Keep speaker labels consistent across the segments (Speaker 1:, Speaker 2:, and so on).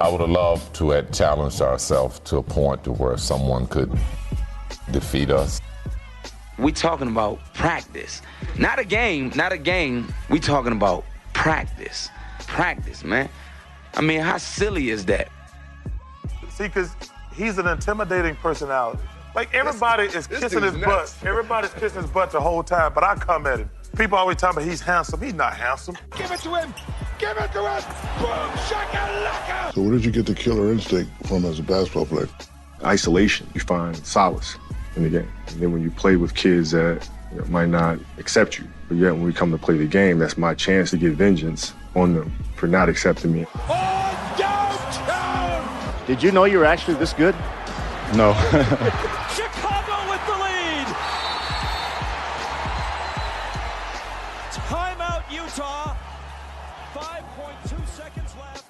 Speaker 1: I would have loved to have challenged ourselves to a point to where someone could defeat us.
Speaker 2: We talking about practice. Not a game. We talking about practice. Practice, man. I mean, how silly is that?
Speaker 3: See, because he's an intimidating personality. Like, everybody is kissing his butt. Everybody's kissing his butt the whole time, but I come at him. People always tell me he's handsome. He's not handsome.
Speaker 4: Give it to him. Give it to him. Boom, shakalaka.
Speaker 5: So where did you get the killer instinct from as a basketball player?
Speaker 6: Isolation. You find solace in the game. And then when you play with kids that might not accept you, but yet when we come to play the game, that's my chance to get vengeance on them for not accepting me.
Speaker 4: Oh, downtown!
Speaker 7: Did you know you were actually this good?
Speaker 6: No.
Speaker 4: Chicago with the lead. Timeout, Utah. 5.2 seconds left.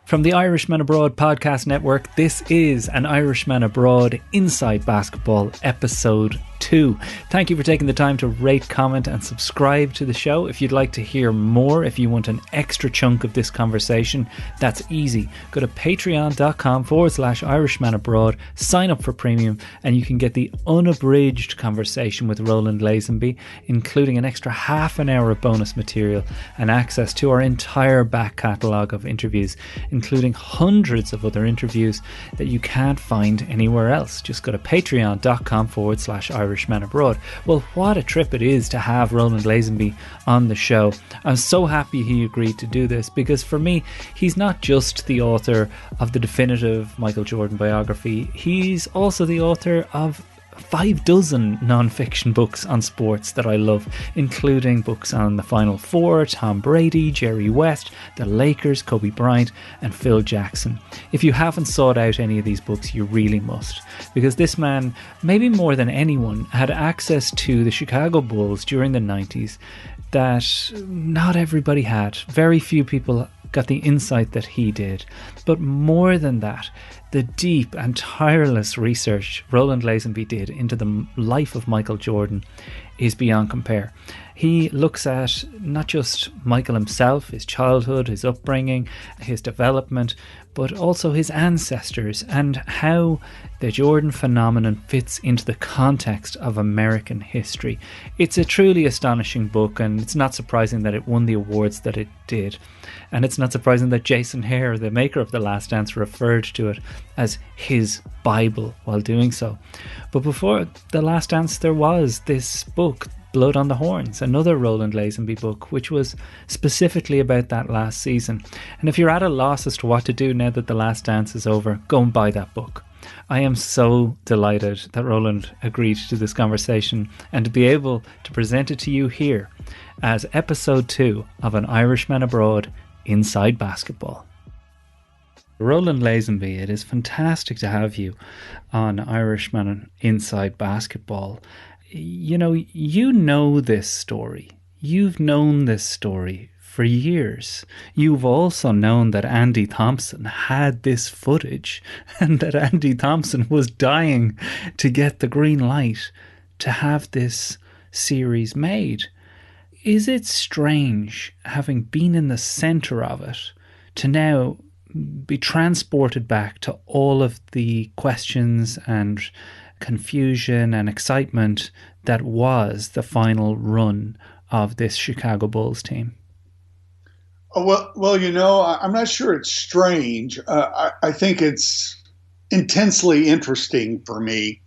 Speaker 8: From the Irishman Abroad podcast network, this is an Irishman Abroad Inside Basketball episode 2. Thank you for taking the time to rate, comment and subscribe to the show. If you'd like to hear more, if you want an extra chunk of this conversation, that's easy. Go to patreon.com/Irishman Abroad, sign up for premium, and you can get the unabridged conversation with Roland Lazenby, including an extra half an hour of bonus material and access to our entire back catalogue of interviews, including hundreds of other interviews that you can't find anywhere else. Just go to patreon.com/Irishman Abroad. Well, what a trip it is to have Roland Lazenby on the show. I'm so happy he agreed to do this, because for me, he's not just the author of the definitive Michael Jordan biography, he's also the author of 6 non-fiction books on sports that I love, including books on the Final Four, Tom Brady, Jerry West, the Lakers, Kobe Bryant and Phil Jackson. If you haven't sought out any of these books, you really must, because this man, maybe more than anyone, had access to the Chicago Bulls during the 90s that not everybody had. Very few people got the insight that he did. But more than that, the deep and tireless research Roland Lazenby did into the life of Michael Jordan is beyond compare. He looks at not just Michael himself, his childhood, his upbringing, his development, but also his ancestors and how the Jordan phenomenon fits into the context of American history. It's a truly astonishing book, and it's not surprising that it won the awards that it did. And it's not surprising that Jason Hare, the maker of The Last Dance, referred to it as his Bible while doing so. But before The Last Dance, there was this book, Blood on the Horns, another Roland Lazenby book, which was specifically about that last season. And if you're at a loss as to what to do now that The Last Dance is over, go and buy that book. I am so delighted that Roland agreed to this conversation and to be able to present it to you here as episode 2 of An Irishman Abroad Inside Basketball. Roland Lazenby, it is fantastic to have you on Irishman Inside Basketball. You know this story. You've known this story for years. You've also known that Andy Thompson had this footage and that Andy Thompson was dying to get the green light to have this series made. Is it strange, having been in the centre of it, to now be transported back to all of the questions and confusion and excitement that was the final run of this Chicago Bulls team?
Speaker 9: Well, I'm not sure it's strange. I think it's intensely interesting for me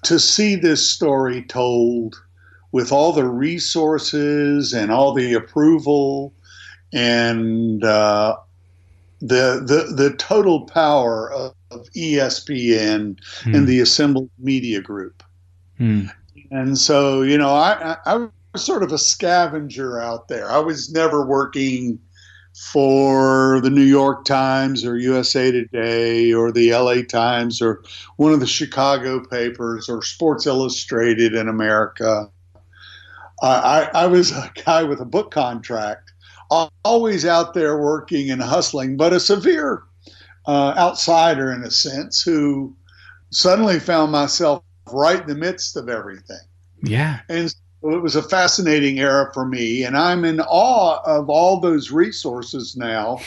Speaker 9: to see this story told with all the resources and all the approval and the total power of ESPN and the assembled media group. And so, I was sort of a scavenger out there. I was never working for the New York Times or USA Today or the LA Times or one of the Chicago papers or Sports Illustrated in America. I was a guy with a book contract, always out there working and hustling, but a severe outsider in a sense who suddenly found myself right in the midst of everything.
Speaker 8: Yeah.
Speaker 9: And so it was a fascinating era for me, and I'm in awe of all those resources now.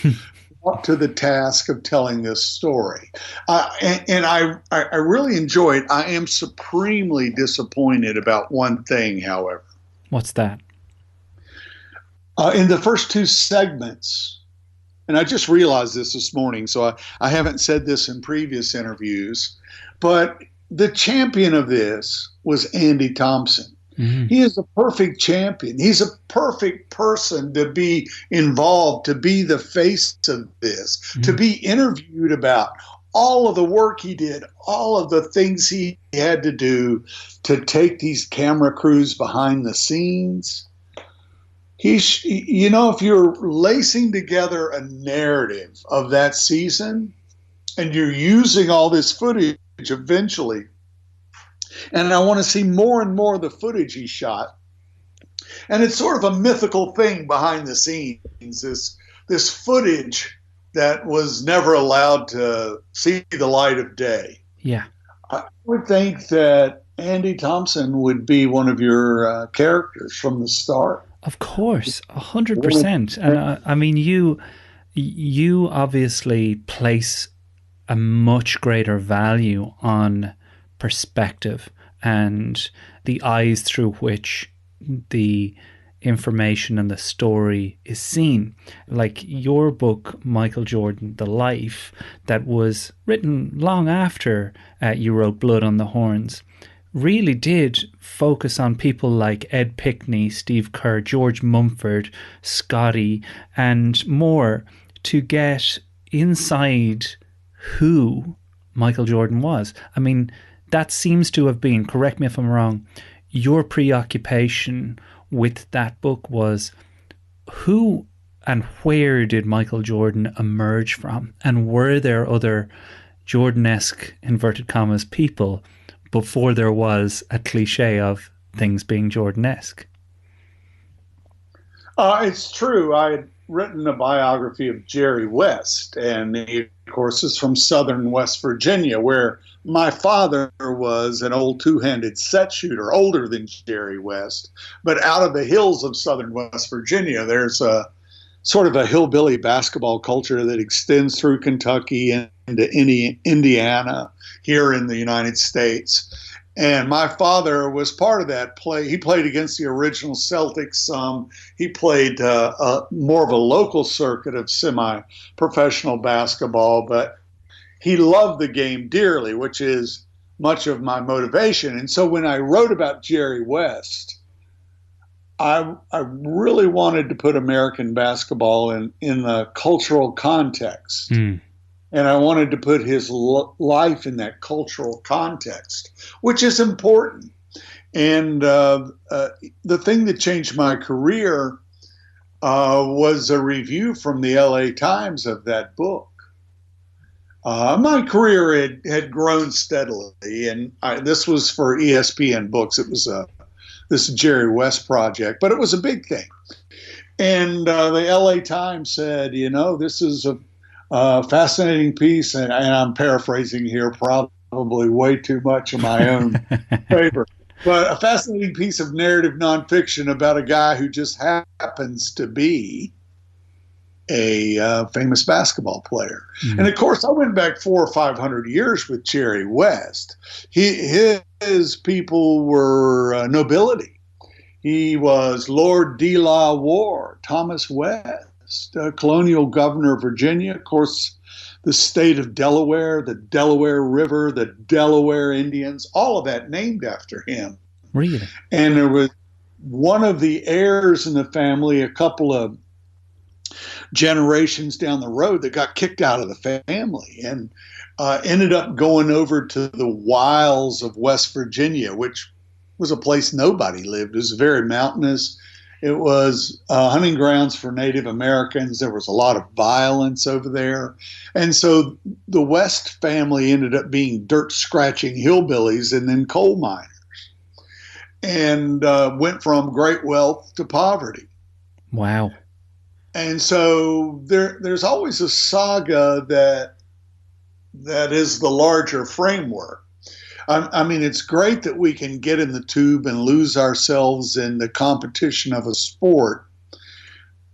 Speaker 9: up to the task of telling this story. And I really enjoy it. I am supremely disappointed about one thing, however.
Speaker 8: What's that?
Speaker 9: In the first two segments, and I just realized this morning, so I haven't said this in previous interviews, but the champion of this was Andy Thompson. Mm-hmm. He is a perfect champion. He's a perfect person to be involved, to be the face of this, to be interviewed about all of the work he did, all of the things he had to do to take these camera crews behind the scenes. If you're lacing together a narrative of that season and you're using all this footage eventually, and I want to see more and more of the footage he shot. And it's sort of a mythical thing behind the scenes, this footage that was never allowed to see the light of day.
Speaker 8: Yeah.
Speaker 9: I would think that Andy Thompson would be one of your characters from the start.
Speaker 8: Of course, 100%. And I mean, you obviously place a much greater value on perspective and the eyes through which the information and the story is seen. Like your book, Michael Jordan, The Life, that was written long after you wrote Blood on the Horns, really did focus on people like Ed Pickney, Steve Kerr, George Mumford, Scotty, and more to get inside who Michael Jordan was. I mean, that seems to have been, correct me if I'm wrong, your preoccupation with that book was who and where did Michael Jordan emerge from? And were there other Jordan-esque, inverted commas, people before there was a cliche of things being Jordan-esque?
Speaker 9: It's true. I had written a biography of Jerry West, and he, of course, is from southern West Virginia, where my father was an old two-handed set shooter, older than Jerry West. But out of the hills of southern West Virginia, there's a sort of a hillbilly basketball culture that extends through Kentucky and into Indiana here in the United States. And my father was part of that play. He played against the original Celtics some. He played more of a local circuit of semi-professional basketball, but he loved the game dearly, which is much of my motivation. And so when I wrote about Jerry West, I really wanted to put American basketball in the cultural context. And I wanted to put his life in that cultural context, which is important. And the thing that changed my career was a review from the LA Times of that book. My career had grown steadily, and this was for ESPN Books. It was this Jerry West project, but it was a big thing. And the LA Times said, this is a fascinating piece, and I'm paraphrasing here, probably way too much in my own favor, but a fascinating piece of narrative nonfiction about a guy who just happens to be a famous basketball player. Mm-hmm. And of course, I went back 400 or 500 years with Jerry West. His people were nobility. He was Lord De La Warr, Thomas West, colonial governor of Virginia. Of course, the state of Delaware, the Delaware River, the Delaware Indians, all of that named after him.
Speaker 8: Really?
Speaker 9: And there was one of the heirs in the family, a couple of generations down the road, that got kicked out of the family and ended up going over to the wilds of West Virginia, which was a place nobody lived. It was very mountainous. It was hunting grounds for Native Americans. There was a lot of violence over there. And so the West family ended up being dirt-scratching hillbillies and then coal miners, and went from great wealth to poverty.
Speaker 8: Wow.
Speaker 9: And so there's always a saga that is the larger framework. I mean, it's great that we can get in the tube and lose ourselves in the competition of a sport,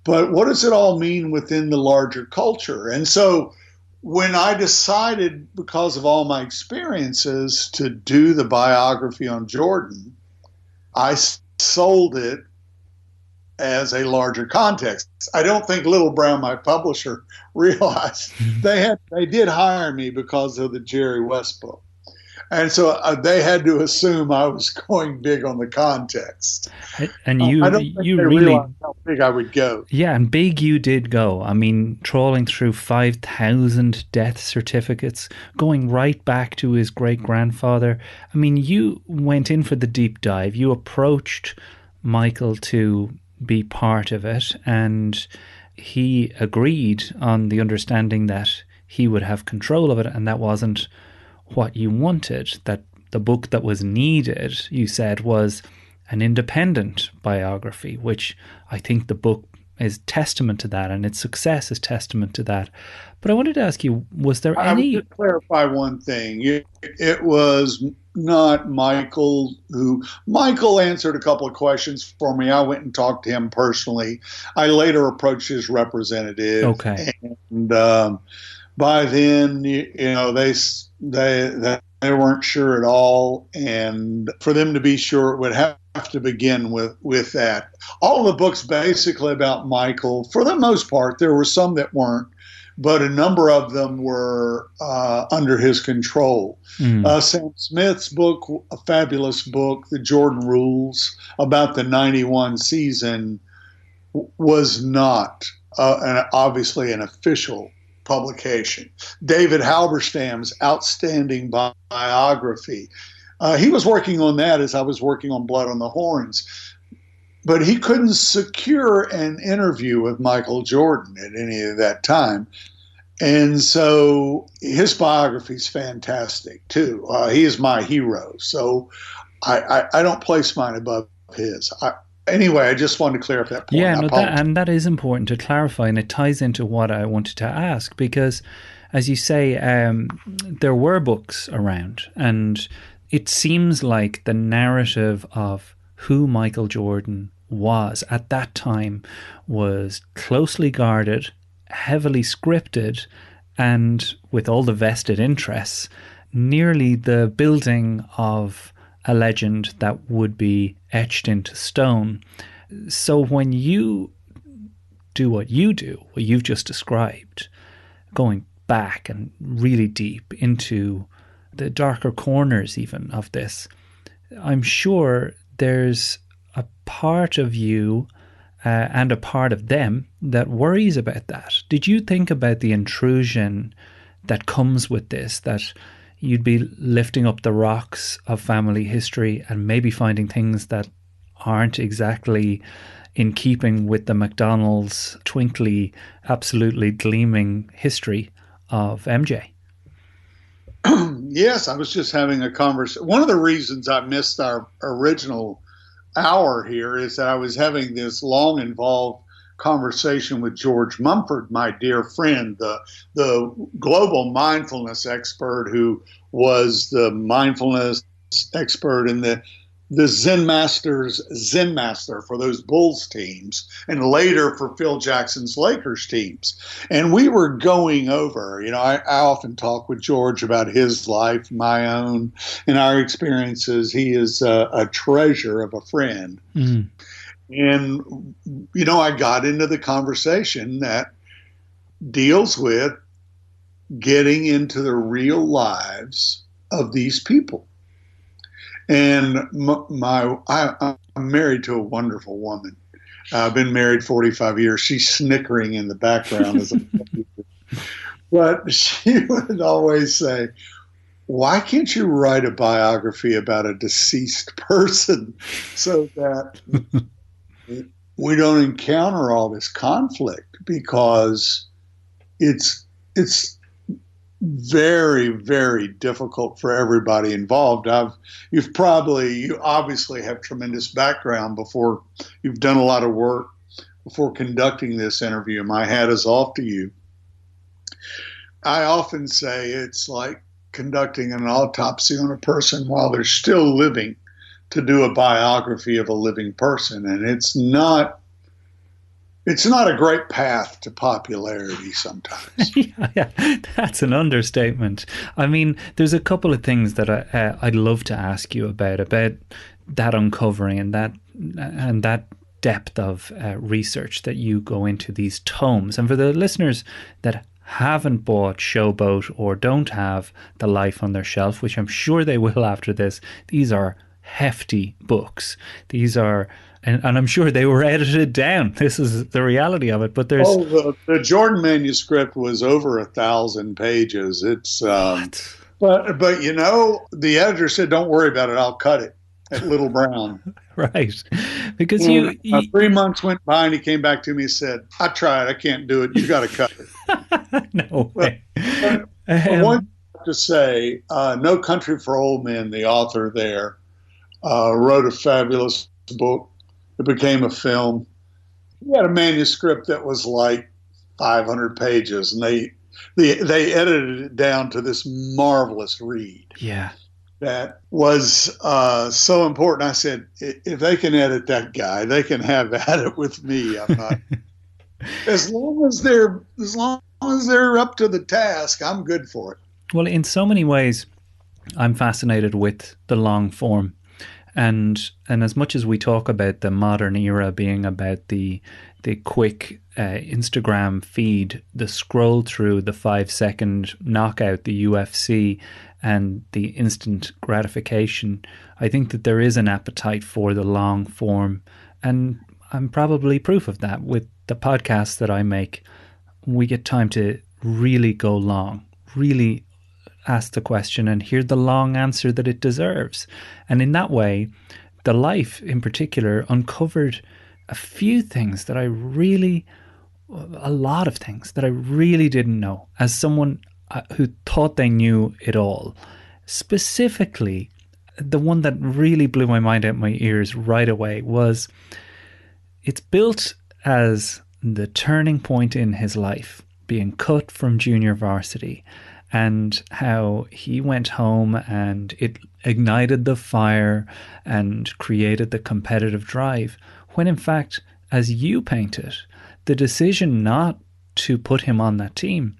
Speaker 9: but what does it all mean within the larger culture? And so when I decided, because of all my experiences, to do the biography on Jordan, I sold it as a larger context. I don't think Little Brown, my publisher, realized they did hire me because of the Jerry West book. And so they had to assume I was going big on the context.
Speaker 8: And
Speaker 9: I don't think they realized how big I would go.
Speaker 8: Yeah, and big you did go. I mean, trawling through 5,000 death certificates, going right back to his great-grandfather. I mean, you went in for the deep dive. You approached Michael to be part of it, and he agreed on the understanding that he would have control of it, and that wasn't what you wanted. That the book that was needed, you said, was an independent biography, which I think the book is testament to that, and its success is testament to that. But I wanted to ask you, was there any...
Speaker 9: I would clarify one thing. It was not Michael who... Michael answered a couple of questions for me. I went and talked to him personally. I later approached his representative.
Speaker 8: Okay.
Speaker 9: And by then, they weren't sure at all. And for them to be sure, it would have to begin with that. All the books basically about Michael, for the most part, there were some that weren't, but a number of them were under his control. Sam Smith's book, a fabulous book, The Jordan Rules, about the 91 season, was not obviously an official publication. David Halberstam's outstanding biography. He was working on that as I was working on Blood on the Horns, but he couldn't secure an interview with Michael Jordan at any of that time. And so his biography is fantastic too. He is my hero. So I don't place mine above his. Anyway, I just wanted to clear up that point.
Speaker 8: Yeah, and that is important to clarify, and it ties into what I wanted to ask, because, as you say, there were books around, and it seems like the narrative of who Michael Jordan was at that time was closely guarded, heavily scripted, and with all the vested interests, nearly the building of a legend that would be etched into stone. So when you do what you've just described, going back and really deep into the darker corners even of this, I'm sure there's a part of you and a part of them that worries about that. Did you think about the intrusion that comes with this, that you'd be lifting up the rocks of family history and maybe finding things that aren't exactly in keeping with the McDonald's twinkly, absolutely gleaming history of MJ?
Speaker 9: Yes, I was just having a conversation. One of the reasons I missed our original hour here is that I was having this long, involved conversation with George Mumford, my dear friend, the global mindfulness expert who was the mindfulness expert in the Zen Master for those Bulls teams, and later for Phil Jackson's Lakers teams. And we were going over, I often talk with George about his life, my own, and our experiences. He is a treasure of a friend. Mm. And, I got into the conversation that deals with getting into the real lives of these people. And I'm married to a wonderful woman. I've been married 45 years. She's snickering in the background. But she would always say, why can't you write a biography about a deceased person so that we don't encounter all this conflict? Because it's very, very difficult for everybody involved. You obviously have tremendous background before you've done a lot of work before conducting this interview. My hat is off to you. I often say it's like conducting an autopsy on a person while they're still living to do a biography of a living person. And it's not it's not a great path to popularity sometimes.
Speaker 8: Yeah, that's an understatement. I mean, there's a couple of things that I'd love to ask you about that uncovering and that depth of research that you go into these tomes. And for the listeners that haven't bought Showboat or don't have The Life on their shelf, which I'm sure they will after this, these are hefty books. These are, and I'm sure they were edited down. This is the reality of it. But there's
Speaker 9: the Jordan manuscript was over 1,000 pages. It's but you know, the editor said, "Don't worry about it. I'll cut it at Little Brown."
Speaker 8: Right, because
Speaker 9: 3 months went by and he came back to me and said, "I tried. I can't do it. You got to cut it."
Speaker 8: No way.
Speaker 9: But one to say, No Country for Old Men, the author there, wrote a fabulous book. It became a film. He had a manuscript that was like 500 pages, and they edited it down to this marvelous read.
Speaker 8: Yeah.
Speaker 9: That was so important. I said, if they can edit that guy, they can have at it with me. I'm not. as long as they're up to the task, I'm good for it.
Speaker 8: Well, in so many ways, I'm fascinated with the long form, and as much as we talk about the modern era being about the quick Instagram feed, the scroll through, the 5-second knockout, the UFC, and the instant gratification, I think that there is an appetite for the long form. And I'm probably proof of that with the podcasts that I make. We get time to really go long, really ask the question and hear the long answer that it deserves. And in that way, The Life in particular uncovered a lot of things that I really didn't know as someone who thought they knew it all. Specifically, the one that really blew my mind out my ears right away was it's built as the turning point in his life, being cut from junior varsity, and how he went home and it ignited the fire and created the competitive drive, when in fact, as you paint it, the decision not to put him on that team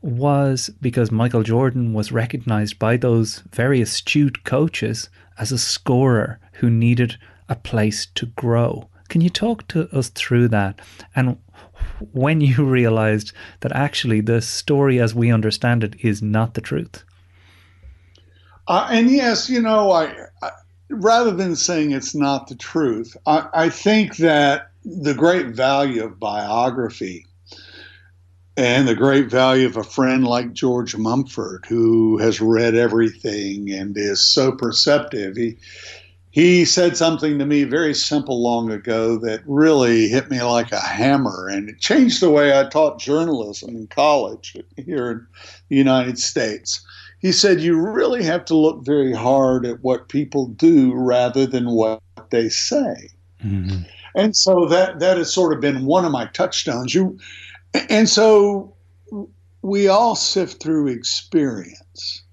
Speaker 8: was because Michael Jordan was recognized by those very astute coaches as a scorer who needed a place to grow. Can you talk to us through that? And when you realized that actually the story as we understand it is not the truth?
Speaker 9: And yes, you know, I rather than saying it's not the truth, I think that the great value of biography and the great value of a friend like George Mumford, who has read everything and is so perceptive. He said something to me very simple long ago that really hit me like a hammer, and it changed the way I taught journalism in college here in the United States. He said, you really have to look very hard at what people do rather than what they say. Mm-hmm. And so that has sort of been one of my touchstones. And so we all sift through experience.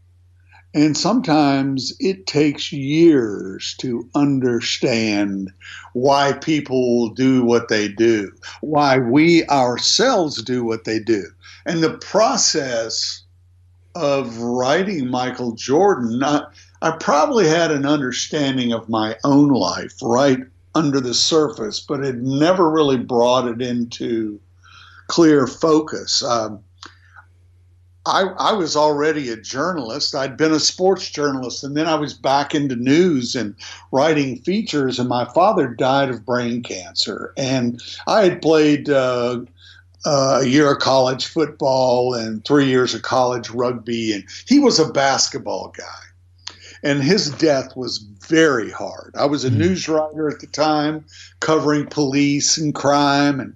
Speaker 9: And sometimes it takes years to understand why people do what they do, why we ourselves do what they do. And the process of writing Michael Jordan, I probably had an understanding of my own life right under the surface, but had never really brought it into clear focus. I was already a journalist. I'd been a sports journalist, and then I was back into news and writing features, and my father died of brain cancer. And I had played a year of college football and 3 years of college rugby, and he was a basketball guy. And his death was very hard. I was a news writer at the time, covering police and crime, and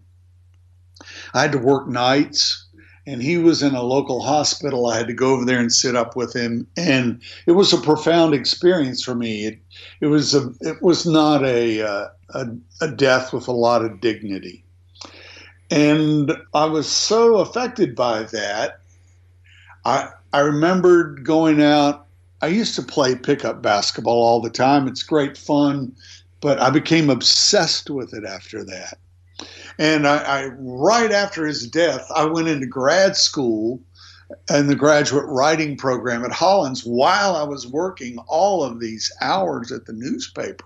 Speaker 9: I had to work nights. And he was in a local hospital. I had to go over there and sit up with him, and it was a profound experience for me. It was not a death with a lot of dignity, and I was so affected by that. I remembered going out. I used to play pickup basketball all the time. It's great fun, but I became obsessed with it after that. And I right after his death, I went into grad school and the graduate writing program at Hollins while I was working all of these hours at the newspaper.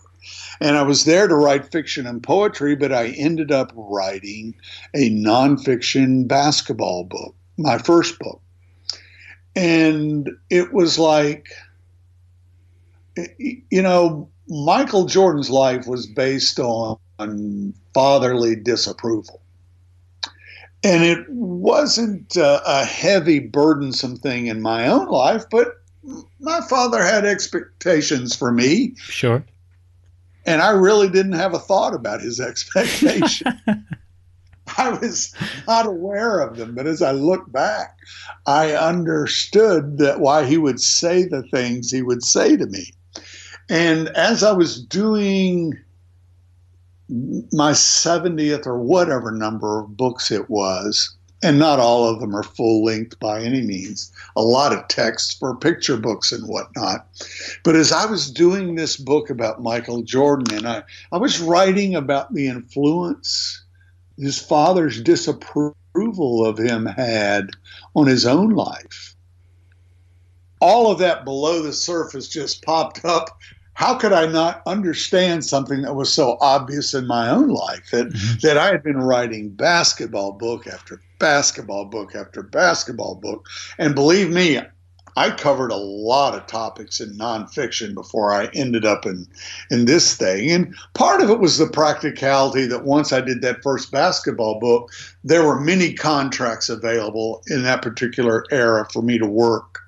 Speaker 9: And I was there to write fiction and poetry, but I ended up writing a nonfiction basketball book, my first book. And it was like, you know, Michael Jordan's life was based on fatherly disapproval. And it wasn't a heavy, burdensome thing in my own life, but my father had expectations for me.
Speaker 8: Sure.
Speaker 9: And I really didn't have a thought about his expectations. I was not aware of them. But as I look back, I understood that why he would say the things he would say to me. And as I was doing my 70th or whatever number of books it was, and not all of them are full length by any means, a lot of text for picture books and whatnot. But as I was doing this book about Michael Jordan, and I was writing about the influence his father's disapproval of him had on his own life. All of that below the surface just popped up. How could I not understand something that was so obvious in my own life, that I had been writing basketball book after basketball book after basketball book? And believe me, I covered a lot of topics in nonfiction before I ended up in this thing. And part of it was the practicality that once I did that first basketball book, there were many contracts available in that particular era for me to work.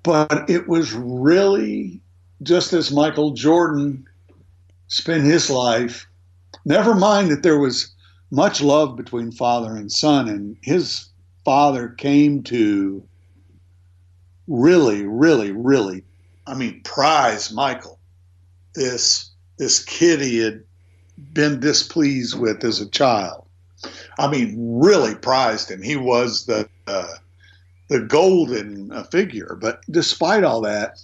Speaker 9: But it was really just as Michael Jordan spent his life, never mind that there was much love between father and son, and his father came to really, really, really, prize Michael, this kid he had been displeased with as a child. Really prized him. He was the golden figure. But despite all that,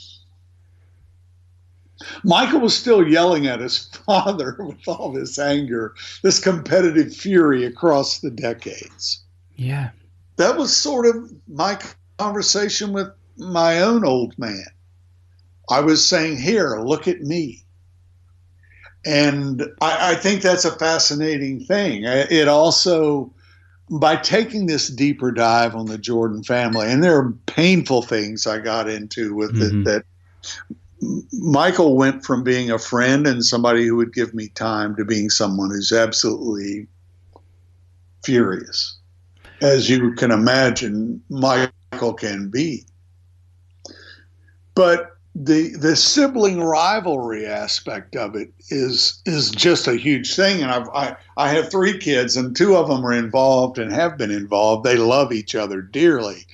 Speaker 9: Michael was still yelling at his father with all this anger, this competitive fury across the decades.
Speaker 8: Yeah.
Speaker 9: That was sort of my conversation with my own old man. I was saying, here, look at me. And I think that's a fascinating thing. It also, by taking this deeper dive on the Jordan family, and there are painful things I got into with it, that Michael went from being a friend and somebody who would give me time to being someone who's absolutely furious, as you can imagine Michael can be. But the sibling rivalry aspect of it is just a huge thing. And I have 3 kids, and 2 of them are involved and have been involved. They love each other dearly.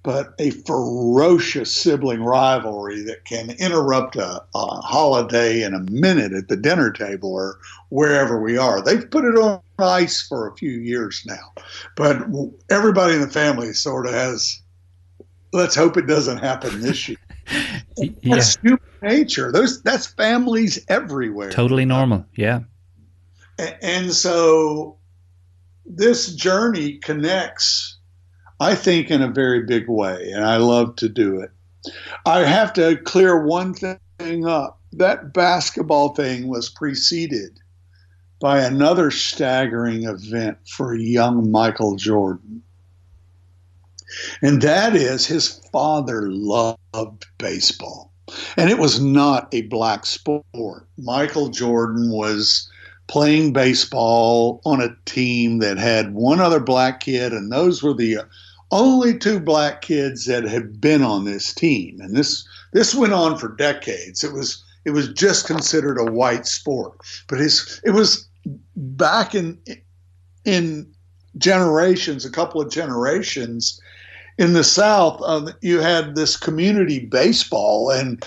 Speaker 9: But a ferocious sibling rivalry that can interrupt a holiday in a minute at the dinner table or wherever we are. They've put it on ice for a few years now. But everybody in the family sort of has, let's hope it doesn't happen this year.
Speaker 8: Yeah.
Speaker 9: That's human nature. That's families everywhere.
Speaker 8: Totally normal, yeah.
Speaker 9: And so this journey connects, I think, in a very big way, and I love to do it. I have to clear one thing up. That basketball thing was preceded by another staggering event for young Michael Jordan. And that is, his father loved baseball. And it was not a black sport. Michael Jordan was playing baseball on a team that had one other black kid, and those were the only 2 black kids that had been on this team. And this went on for decades. It was just considered a white sport. But it was back in generations, a couple of generations, in the South, you had this community baseball, and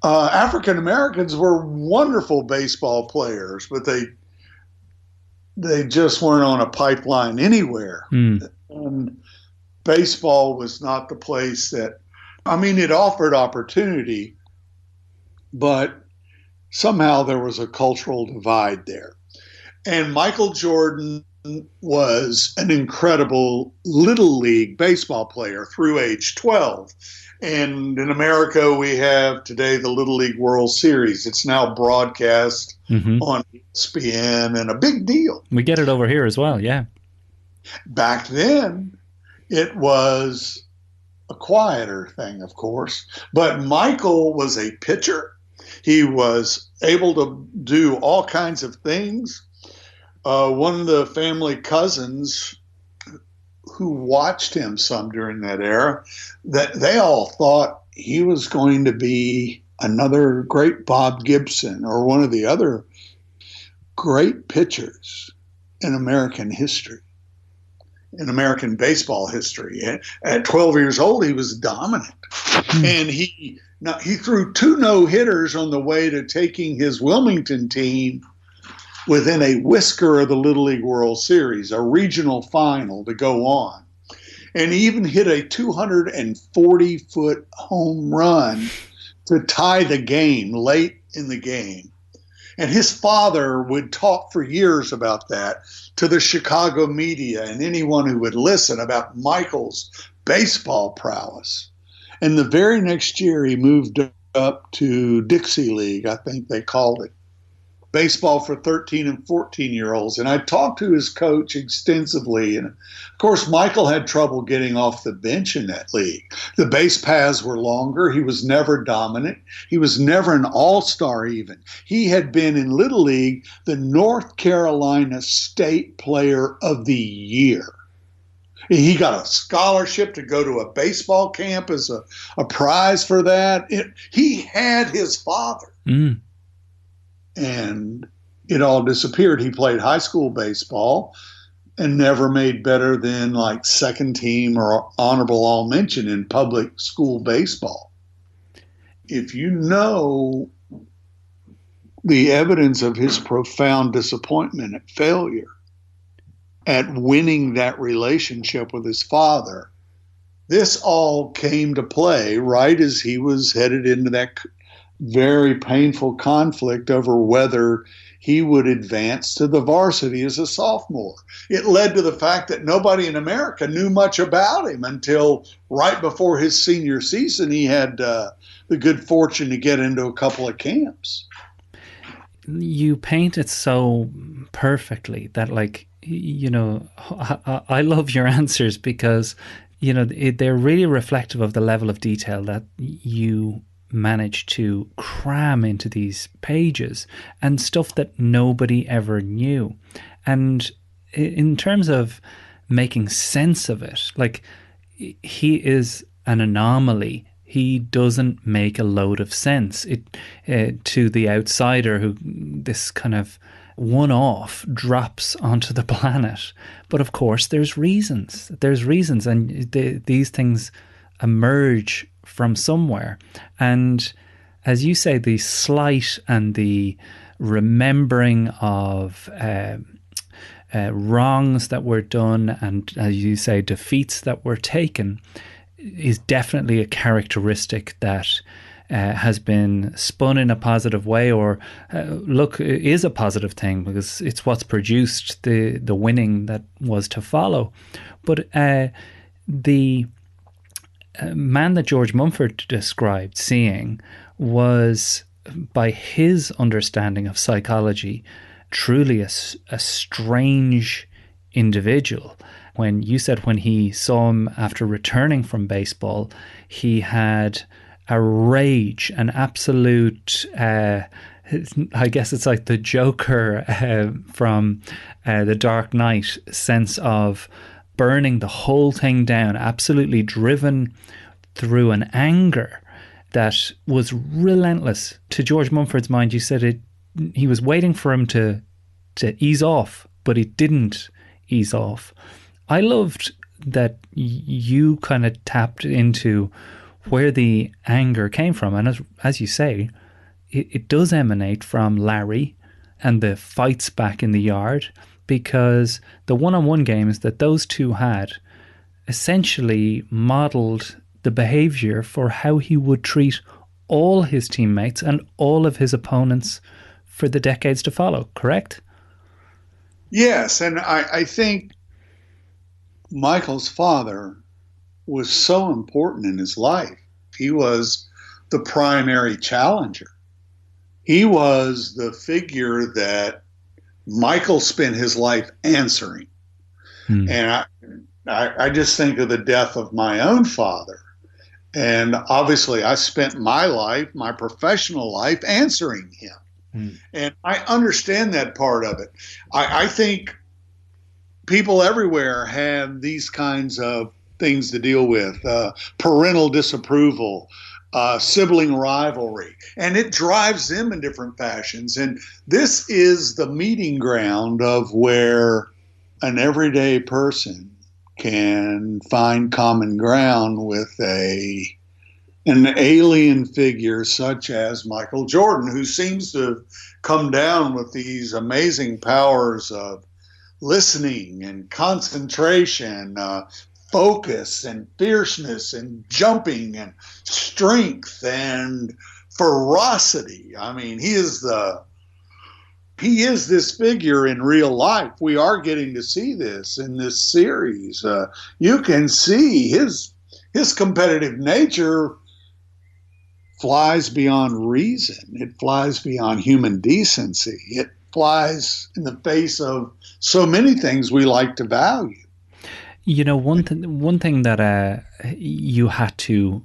Speaker 9: African Americans were wonderful baseball players, but they just weren't on a pipeline anywhere. And baseball was not the place that, it offered opportunity, but somehow there was a cultural divide there. And Michael Jordan was an incredible Little League baseball player through age 12. And in America, we have today the Little League World Series. It's now broadcast on ESPN and a big deal.
Speaker 8: We get it over here as well, yeah.
Speaker 9: Back then, it was a quieter thing, of course. But Michael was a pitcher. He was able to do all kinds of things. One of the family cousins who watched him some during that era, that they all thought he was going to be another great Bob Gibson or one of the other great pitchers in American history, in American baseball history. At 12 years old, he was dominant. And he threw 2 no-hitters on the way to taking his Wilmington team within a whisker of the Little League World Series, a regional final to go on. And he even hit a 240-foot home run to tie the game late in the game. And his father would talk for years about that to the Chicago media and anyone who would listen about Michael's baseball prowess. And the very next year, he moved up to Dixie League, I think they called it. Baseball for 13 and 14-year-olds. And I talked to his coach extensively. And, of course, Michael had trouble getting off the bench in that league. The base paths were longer. He was never dominant. He was never an all-star even. He had been in Little League the North Carolina State Player of the Year. He got a scholarship to go to a baseball camp as a prize for that. He had his father. And it all disappeared. He played high school baseball and never made better than like second team or honorable all mention in public school baseball. If you know the evidence of his profound disappointment at failure, at winning that relationship with his father, this all came to play right as he was headed into that very painful conflict over whether he would advance to the varsity as a sophomore. It led to the fact that nobody in America knew much about him until right before his senior season. He had the good fortune to get into a couple of camps.
Speaker 8: You paint it so perfectly that, like, you know, I love your answers because, you know, they're really reflective of the level of detail that you managed to cram into these pages and stuff that nobody ever knew. And in terms of making sense of it, like, he is an anomaly. He doesn't make a load of sense to the outsider who this kind of one-off drops onto the planet. But of course there's reasons, and these things emerge from somewhere. And as you say, the slight and the remembering of wrongs that were done and, as you say, defeats that were taken is definitely a characteristic that has been spun in a positive way, or is a positive thing because it's what's produced the winning that was to follow. But the man that George Mumford described seeing was, by his understanding of psychology, truly a strange individual. When you said when he saw him after returning from baseball, he had a rage, an absolute, I guess it's like the Joker from The Dark Knight sense of burning the whole thing down, absolutely driven through an anger that was relentless. To George Mumford's mind, you said he was waiting for him to ease off, but he didn't ease off. I loved that you kind of tapped into where the anger came from. And as you say, it does emanate from Larry and the fights back in the yard, because the one-on-one games that those two had essentially modelled the behaviour for how he would treat all his teammates and all of his opponents for the decades to follow, correct?
Speaker 9: Yes, and I think Michael's father was so important in his life. He was the primary challenger. He was the figure that Michael spent his life answering. And I just think of the death of my own father. And obviously, I spent my life, my professional life, answering him. And I understand that part of it. I think people everywhere have these kinds of things to deal with, parental disapproval, sibling rivalry, and it drives them in different fashions. And this is the meeting ground of where an everyday person can find common ground with an alien figure such as Michael Jordan, who seems to have come down with these amazing powers of listening and concentration, focus and fierceness and jumping and strength and ferocity. I mean, he is this figure in real life. We are getting to see this in this series. You can see his competitive nature flies beyond reason. It flies beyond human decency. It flies in the face of so many things we like to value.
Speaker 8: You know, one thing that you had to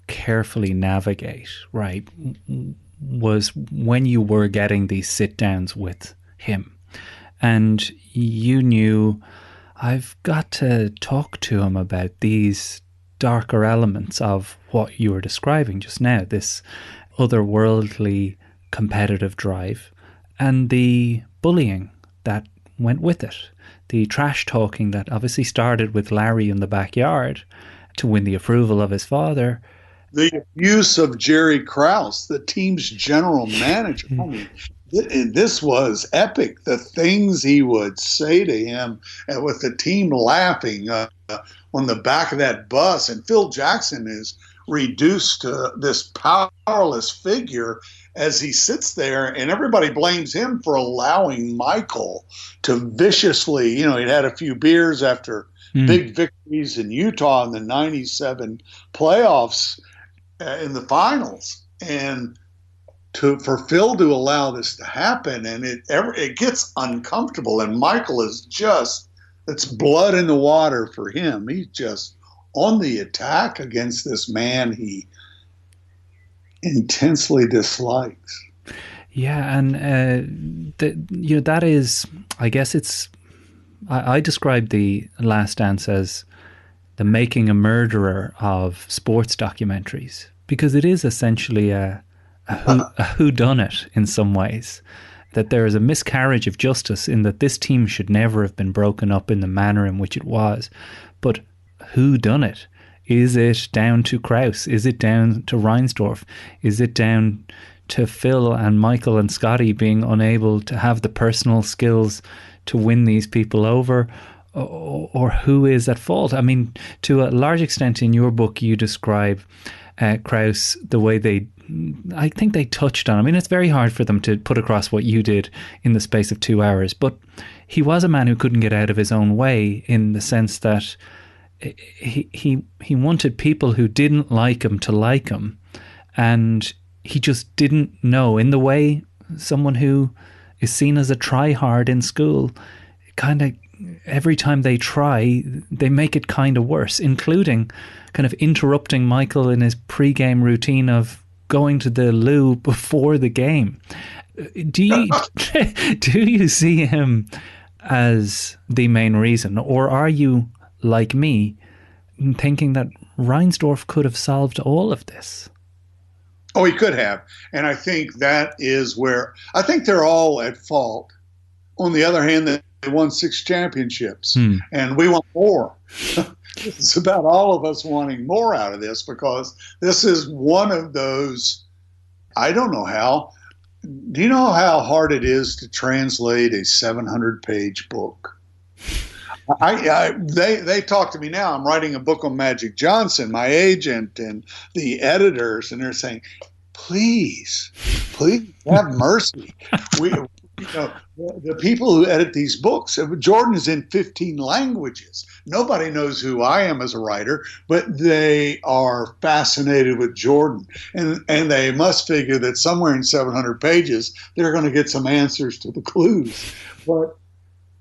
Speaker 8: carefully navigate, right, was when you were getting these sit downs with him, and you knew, I've got to talk to him about these darker elements of what you were describing just now, this otherworldly competitive drive and the bullying that went with it, the trash talking that obviously started with Larry in the backyard to win the approval of his father.
Speaker 9: The abuse of Jerry Krause, the team's general manager. I mean, this was epic. The things he would say to him, and with the team laughing on the back of that bus. And Phil Jackson is reduced to this powerless figure as he sits there, and everybody blames him for allowing Michael to viciously, he'd had a few beers after big victories in Utah in the 97 playoffs in the finals. And for Phil to allow this to happen, and it gets uncomfortable, and Michael is it's blood in the water for him. He's just on the attack against this man he intensely dislikes.
Speaker 8: Yeah, and that is, I guess I describe The Last Dance as the making a murderer of sports documentaries, because it is essentially a whodunit in some ways, that there is a miscarriage of justice in that this team should never have been broken up in the manner in which it was. But who done it? Is it down to Krause? Is it down to Reinsdorf? Is it down to Phil and Michael and Scotty being unable to have the personal skills to win these people over? Or who is at fault? I mean, to a large extent in your book, you describe Krause the way I think they touched on. I mean, it's very hard for them to put across what you did in the space of 2 hours, but he was a man who couldn't get out of his own way, in the sense that he wanted people who didn't like him to like him, and he just didn't know, in the way someone who is seen as a try-hard in school, kind of every time they try, they make it kind of worse, including kind of interrupting Michael in his pre-game routine of going to the loo before the game. Do you see him as the main reason, or are you, like me, thinking that Reinsdorf could have solved all of this?
Speaker 9: Oh, he could have. And I think that is where I think they're all at fault. On the other hand, they won 6 championships, and we want more. It's about all of us wanting more out of this, because this is one of those, I don't know how. Do you know how hard it is to translate a 700-page book? They talk to me now. I'm writing a book on Magic Johnson, my agent and the editors, and they're saying, please have mercy. the people who edit these books, Jordan is in 15 languages. Nobody knows who I am as a writer, but they are fascinated with Jordan. And they must figure that somewhere in 700 pages, they're going to get some answers to the clues. But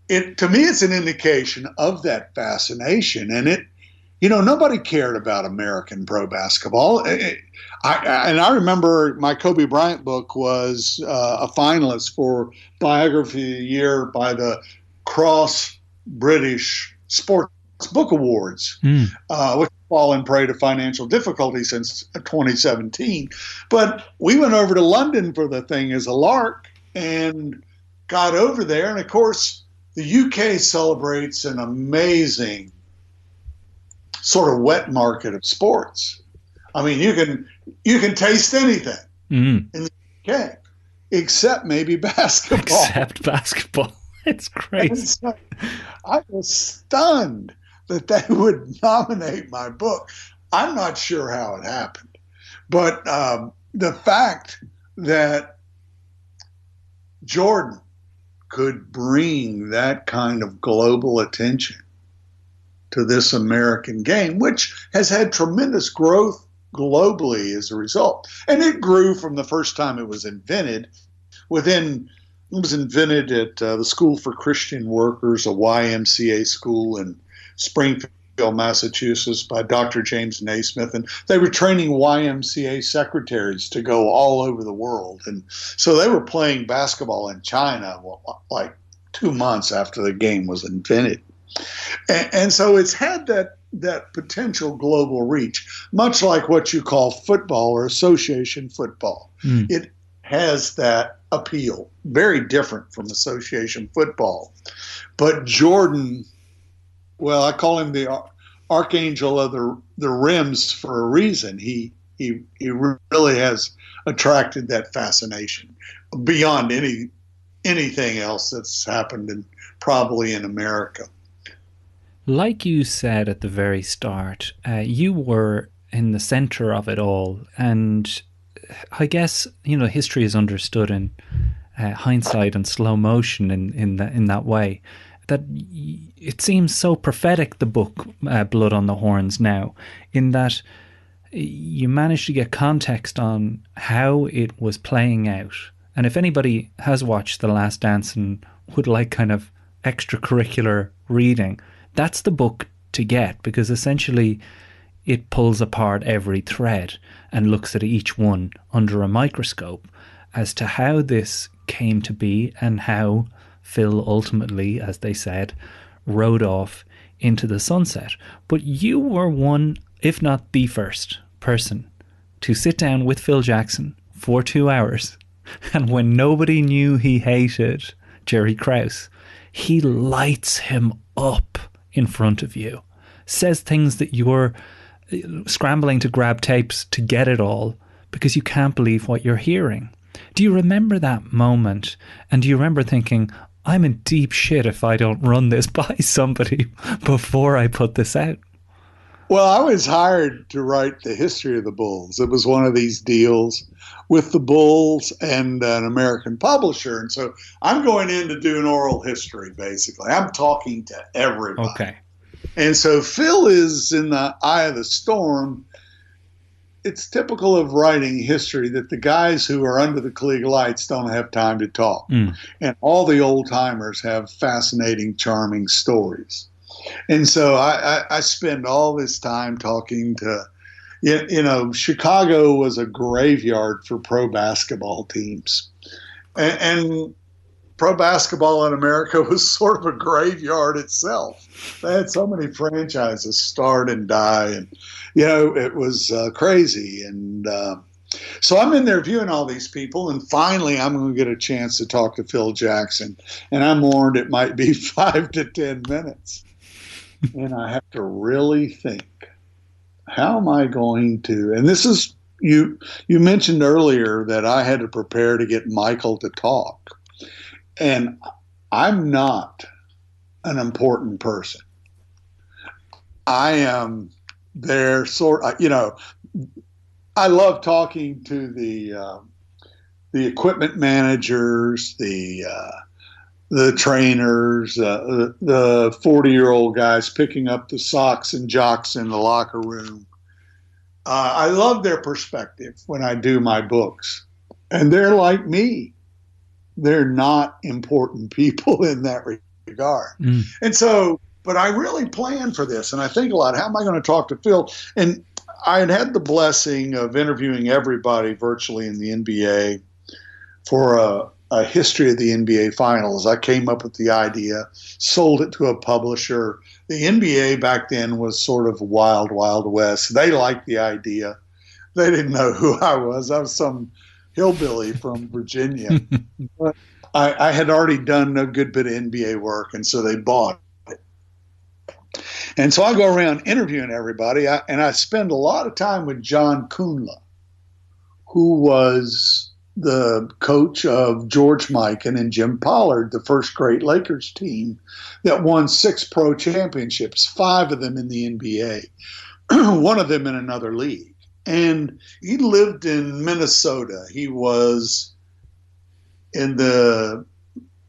Speaker 9: to me, it's an indication of that fascination. And nobody cared about American pro basketball. I remember my Kobe Bryant book was a finalist for Biography of the Year by the Cross British Sports Book Awards, which have fallen prey to financial difficulty since 2017. But we went over to London for the thing as a lark and got over there. And of course, the UK celebrates an amazing sort of wet market of sports. I mean, you can taste anything in the UK, except maybe basketball.
Speaker 8: Except basketball. It's crazy.
Speaker 9: So I was stunned that they would nominate my book. I'm not sure how it happened, but the fact that Jordan could bring that kind of global attention to this American game, which has had tremendous growth globally as a result. And it grew from the first time it was invented. It was invented at the School for Christian Workers, a YMCA school in Springfield, Massachusetts, by Dr. James Naismith. And they were training YMCA secretaries to go all over the world. And so they were playing basketball in China like 2 months after the game was invented. And so it's had that potential global reach, much like what you call football or association football. It has that appeal, very different from association football. But Jordan, well, I call him the archangel of the rims for a reason. He really has attracted that fascination beyond anything else that's happened probably in America.
Speaker 8: Like you said at the very start, you were in the center of it all. And I guess, history is understood in hindsight and slow motion in that way. That it seems so prophetic, the book Blood on the Horns now, in that you managed to get context on how it was playing out. And if anybody has watched The Last Dance and would like kind of extracurricular reading, that's the book to get, because essentially it pulls apart every thread and looks at each one under a microscope as to how this came to be and how Phil ultimately, as they said, rode off into the sunset. But you were one, if not the first person to sit down with Phil Jackson for 2 hours, and when nobody knew he hated Jerry Krause, he lights him up in front of you, says things that you're scrambling to grab tapes to get it all because you can't believe what you're hearing. Do you remember that moment? And do you remember thinking, I'm in deep shit if I don't run this by somebody before I put this out?
Speaker 9: Well, I was hired to write the history of the Bulls. It was one of these deals with the Bulls and an American publisher. And so I'm going in to do an oral history, basically. I'm talking to everybody.
Speaker 8: Okay.
Speaker 9: And so Phil is in the eye of the storm. It's typical of writing history that the guys who are under the Klieg lights don't have time to talk. And all the old timers have fascinating, charming stories. And so I spend all this time talking to, Chicago was a graveyard for pro basketball teams. And pro basketball in America was sort of a graveyard itself. They had so many franchises start and die, and it was crazy. And so I'm in there viewing all these people, and finally I'm going to get a chance to talk to Phil Jackson, and I'm warned it might be 5 to 10 minutes, and I have to really think, how am I going to? And this is you mentioned earlier that I had to prepare to get Michael to talk. And I'm not an important person. I am their I love talking to the the equipment managers, the trainers, the 40-year-old guys picking up the socks and jocks in the locker room. I love their perspective when I do my books. And they're like me. They're not important people in that regard. And so, but I really plan for this, and I think a lot, how am I going to talk to Phil? And I had the blessing of interviewing everybody virtually in the NBA for a history of the NBA Finals. I came up with the idea, sold it to a publisher. The NBA back then was sort of wild, wild west. They liked the idea. They didn't know who I was. I was some hillbilly from Virginia. But I had already done a good bit of NBA work, and so they bought it. And so I go around interviewing everybody, and I spend a lot of time with John Kuhnla, who was the coach of George Mikan and Jim Pollard, the first great Lakers team that won 6 pro championships, 5 of them in the NBA, one of them in another league. And he lived in Minnesota. He was in the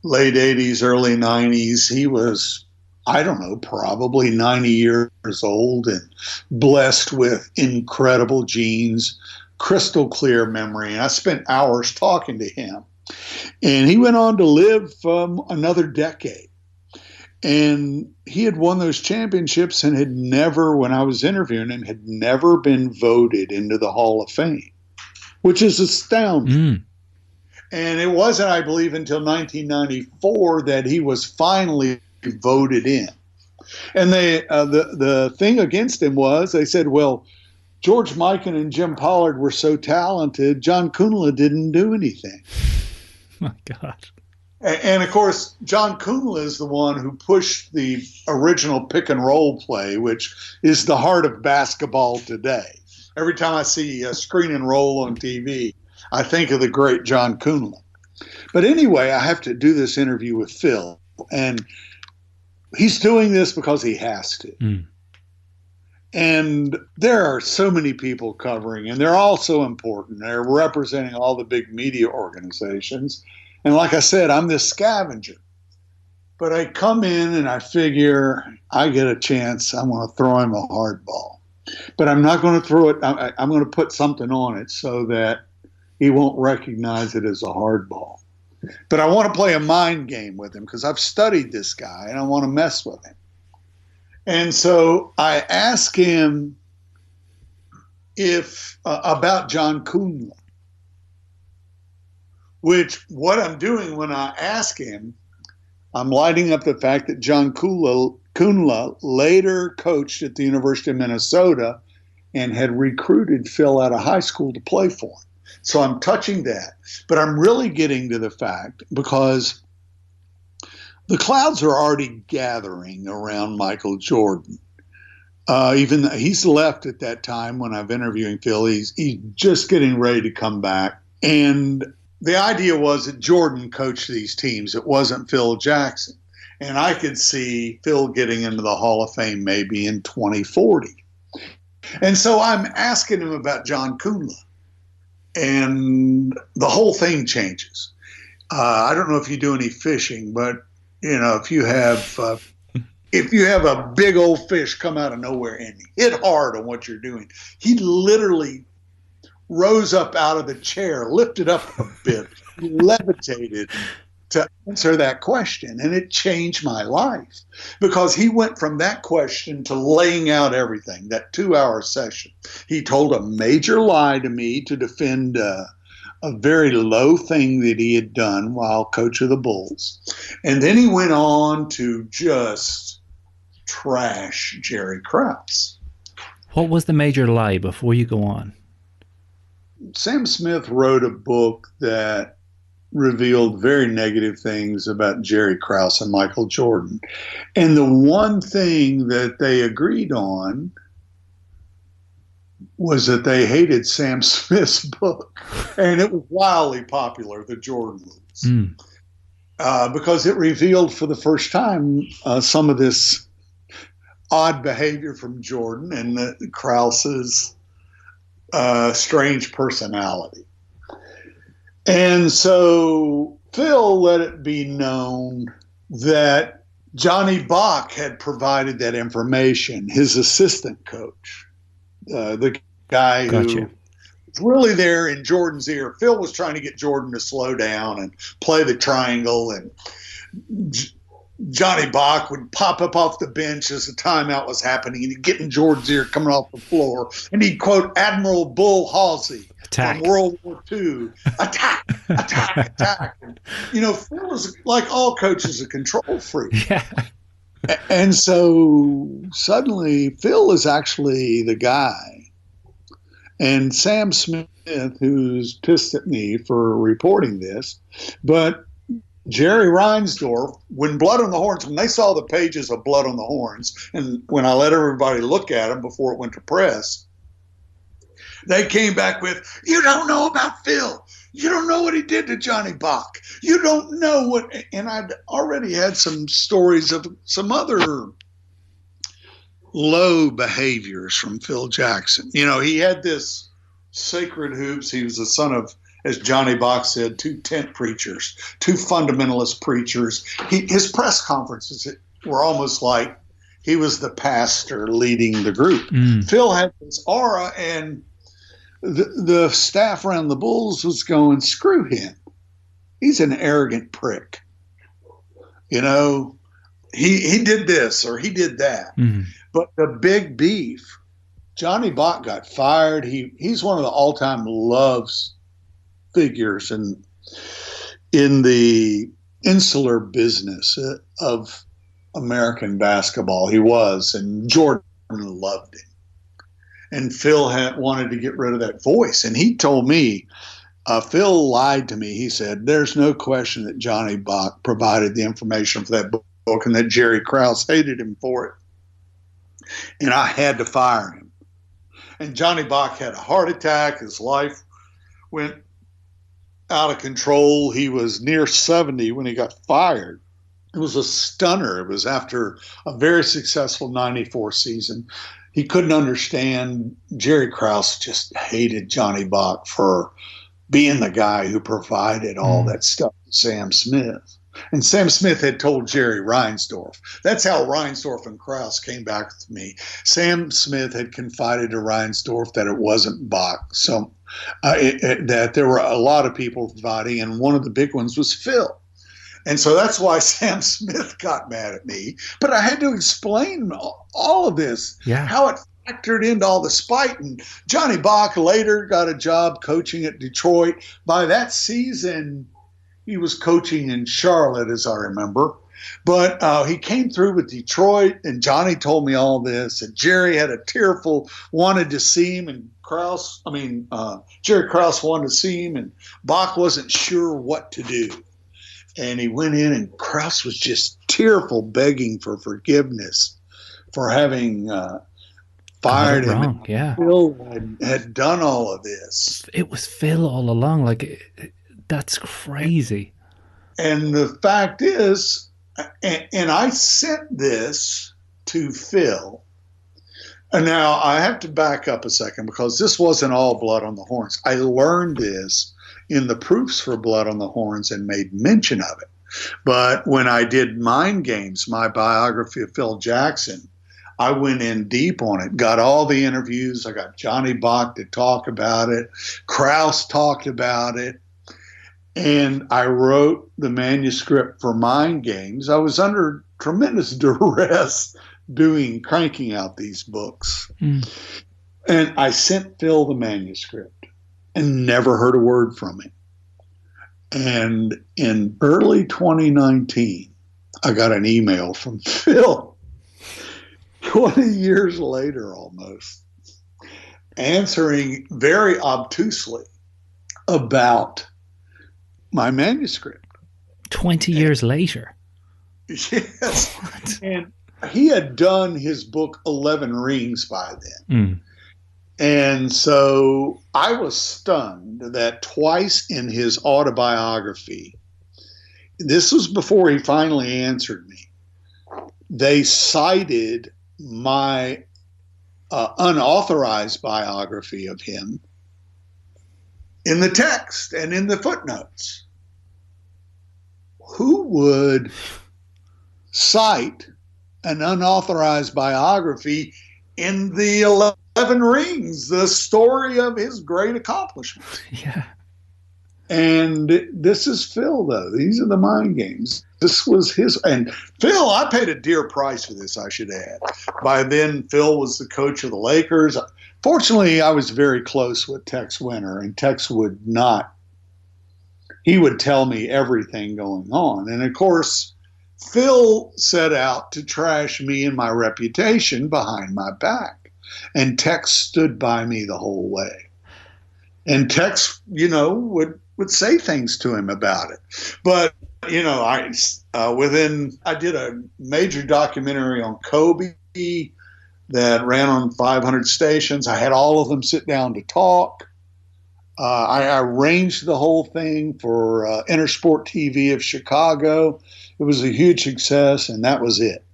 Speaker 9: late 80s, early 90s. He was, I don't know, probably 90 years old and blessed with incredible genes, crystal clear memory. And I spent hours talking to him. And he went on to live another decade. And he had won those championships and had never, when I was interviewing him, had never been voted into the Hall of Fame, which is astounding. And it wasn't, I believe, until 1994 that he was finally voted in. And they, the thing against him was, they said, well, George Mikan and Jim Pollard were so talented, John Kuhnla didn't do anything.
Speaker 8: My God.
Speaker 9: And of course, John Kuhnla is the one who pushed the original pick and roll play, which is the heart of basketball today. Every time I see a screen and roll on TV, I think of the great John Kuhnla. But anyway, I have to do this interview with Phil, and he's doing this because he has to. And there are so many people covering, and they're all so important. They're representing all the big media organizations. And like I said, I'm this scavenger. But I come in and I figure I get a chance. I'm going to throw him a hard ball. But I'm not going to throw it. I'm going to put something on it so that he won't recognize it as a hard ball. But I want to play a mind game with him because I've studied this guy and I want to mess with him. And so I ask him about John Kuhnla, which what I'm doing when I ask him, I'm lighting up the fact that John Kuhnla later coached at the University of Minnesota and had recruited Phil out of high school to play for him. So I'm touching that. But I'm really getting to the fact because the clouds are already gathering around Michael Jordan. Even he's left at that time when I'm interviewing Phil. He's just getting ready to come back. And the idea was that Jordan coached these teams. It wasn't Phil Jackson. And I could see Phil getting into the Hall of Fame maybe in 2040. And so I'm asking him about John Kuhnla. And the whole thing changes. I don't know if you do any fishing, but you know, if you have a big old fish come out of nowhere and hit hard on what you're doing, he literally rose up out of the chair, lifted up a bit, levitated to answer that question. And it changed my life because he went from that question to laying out everything, that 2-hour session. He told a major lie to me to defend a very low thing that he had done while coach of the Bulls. And then he went on to just trash Jerry Krause.
Speaker 8: What was the major lie before you go on?
Speaker 9: Sam Smith wrote a book that revealed very negative things about Jerry Krause and Michael Jordan. And the one thing that they agreed on was that they hated Sam Smith's book. And it was wildly popular, the Jordan movies, because it revealed for the first time some of this odd behavior from Jordan and Krause's strange personality. And so Phil let it be known that Johnny Bach had provided that information, his assistant coach, the guy who was really there in Jordan's ear. Phil was trying to get Jordan to slow down and play the triangle, and Johnny Bach would pop up off the bench as the timeout was happening, and he'd get in Jordan's ear coming off the floor, and he'd quote Admiral Bull Halsey from World War II, attack, attack, attack. And, Phil was, like all coaches, a control freak.
Speaker 8: Yeah.
Speaker 9: And so suddenly Phil is actually the guy. And Sam Smith, who's pissed at me for reporting this, but Jerry Reinsdorf, when Blood on the Horns, when they saw the pages of Blood on the Horns, and when I let everybody look at them before it went to press, they came back with, "You don't know about Phil. You don't know what he did to Johnny Bach. You don't know what," and I'd already had some stories of some other low behaviors from Phil Jackson. He had this sacred hoops. He was the son of, as Johnny Bach said, 2 tent preachers, 2 fundamentalist preachers. His press conferences were almost like he was the pastor leading the group. Phil had this aura, and the staff around the Bulls was going, screw him. He's an arrogant prick. He did this or he did that. But the big beef, Johnny Bach got fired. He's one of the all-time loves figures in the insular business of American basketball. He was, and Jordan loved him. And Phil wanted to get rid of that voice. And he told me, Phil lied to me. He said, there's no question that Johnny Bach provided the information for that book and that Jerry Krause hated him for it. And I had to fire him. And Johnny Bach had a heart attack. His life went out of control. He was near 70 when he got fired. It was a stunner. It was after a very successful 94 season. He couldn't understand. Jerry Krause just hated Johnny Bach for being the guy who provided all that stuff to Sam Smith. And Sam Smith had told Jerry Reinsdorf. That's how Reinsdorf and Krause came back with me. Sam Smith had confided to Reinsdorf that it wasn't Bach. So that there were a lot of people providing, and one of the big ones was Phil. And so that's why Sam Smith got mad at me. But I had to explain all of this, how it factored into all the spite. And Johnny Bach later got a job coaching at Detroit. By that season, he was coaching in Charlotte, as I remember. But he came through with Detroit, and Johnny told me all this. And Jerry had a tearful, wanted to see him, and Jerry Krause wanted to see him, and Bach wasn't sure what to do. And he went in, and Krause was just tearful, begging for forgiveness for having fired him.
Speaker 8: Wrong. Yeah.
Speaker 9: Phil had done all of this.
Speaker 8: It was Phil all along. That's crazy.
Speaker 9: And the fact is, and I sent this to Phil. And now I have to back up a second, because this wasn't all Blood on the Horns. I learned this in the proofs for Blood on the Horns and made mention of it. But when I did Mind Games, my biography of Phil Jackson, I went in deep on it, got all the interviews. I got Johnny Bach to talk about it. Krause talked about it. And I wrote the manuscript for Mind Games. I was under tremendous duress cranking out these books. And I sent Phil the manuscript and never heard a word from him. And in early 2019, I got an email from Phil, 20 years later almost, answering very obtusely about my manuscript.
Speaker 8: 20 years later?
Speaker 9: Yes. What? And he had done his book 11 Rings by then. And so I was stunned that twice in his autobiography, this was before he finally answered me, they cited my unauthorized biography of him in the text and in the footnotes. Who would cite an unauthorized biography in the 11 Rings, the story of his great accomplishments?
Speaker 8: Yeah.
Speaker 9: And this is Phil, though. These are the mind games. This was his. And Phil, I paid a dear price for this, I should add. By then, Phil was the coach of the Lakers. Fortunately, I was very close with Tex Winter, and Tex would not. He would tell me everything going on. And of course, Phil set out to trash me and my reputation behind my back. And Tex stood by me the whole way. And Tex, would say things to him about it. But, I did a major documentary on Kobe that ran on 500 stations. I had all of them sit down to talk. I arranged the whole thing for Intersport TV of Chicago. It was a huge success, and that was it.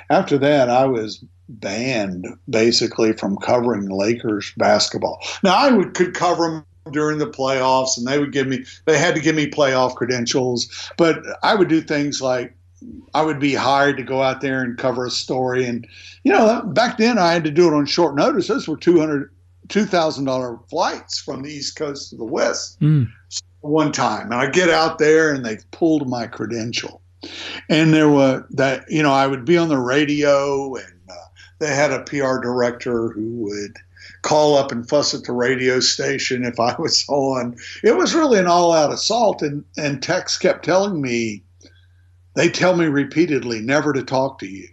Speaker 9: After that, I was banned basically from covering Lakers basketball. Now, I could cover them during the playoffs, and they had to give me playoff credentials, but I would do things like I would be hired to go out there and cover a story. And, back then I had to do it on short notice. Those were $2,000 flights from the East Coast to the West one time. And I get out there and they pulled my credential. And there were that, I would be on the radio, and they had a PR director who would call up and fuss at the radio station if I was on. It was really an all-out assault. And Tex kept telling me, they tell me repeatedly never to talk to you.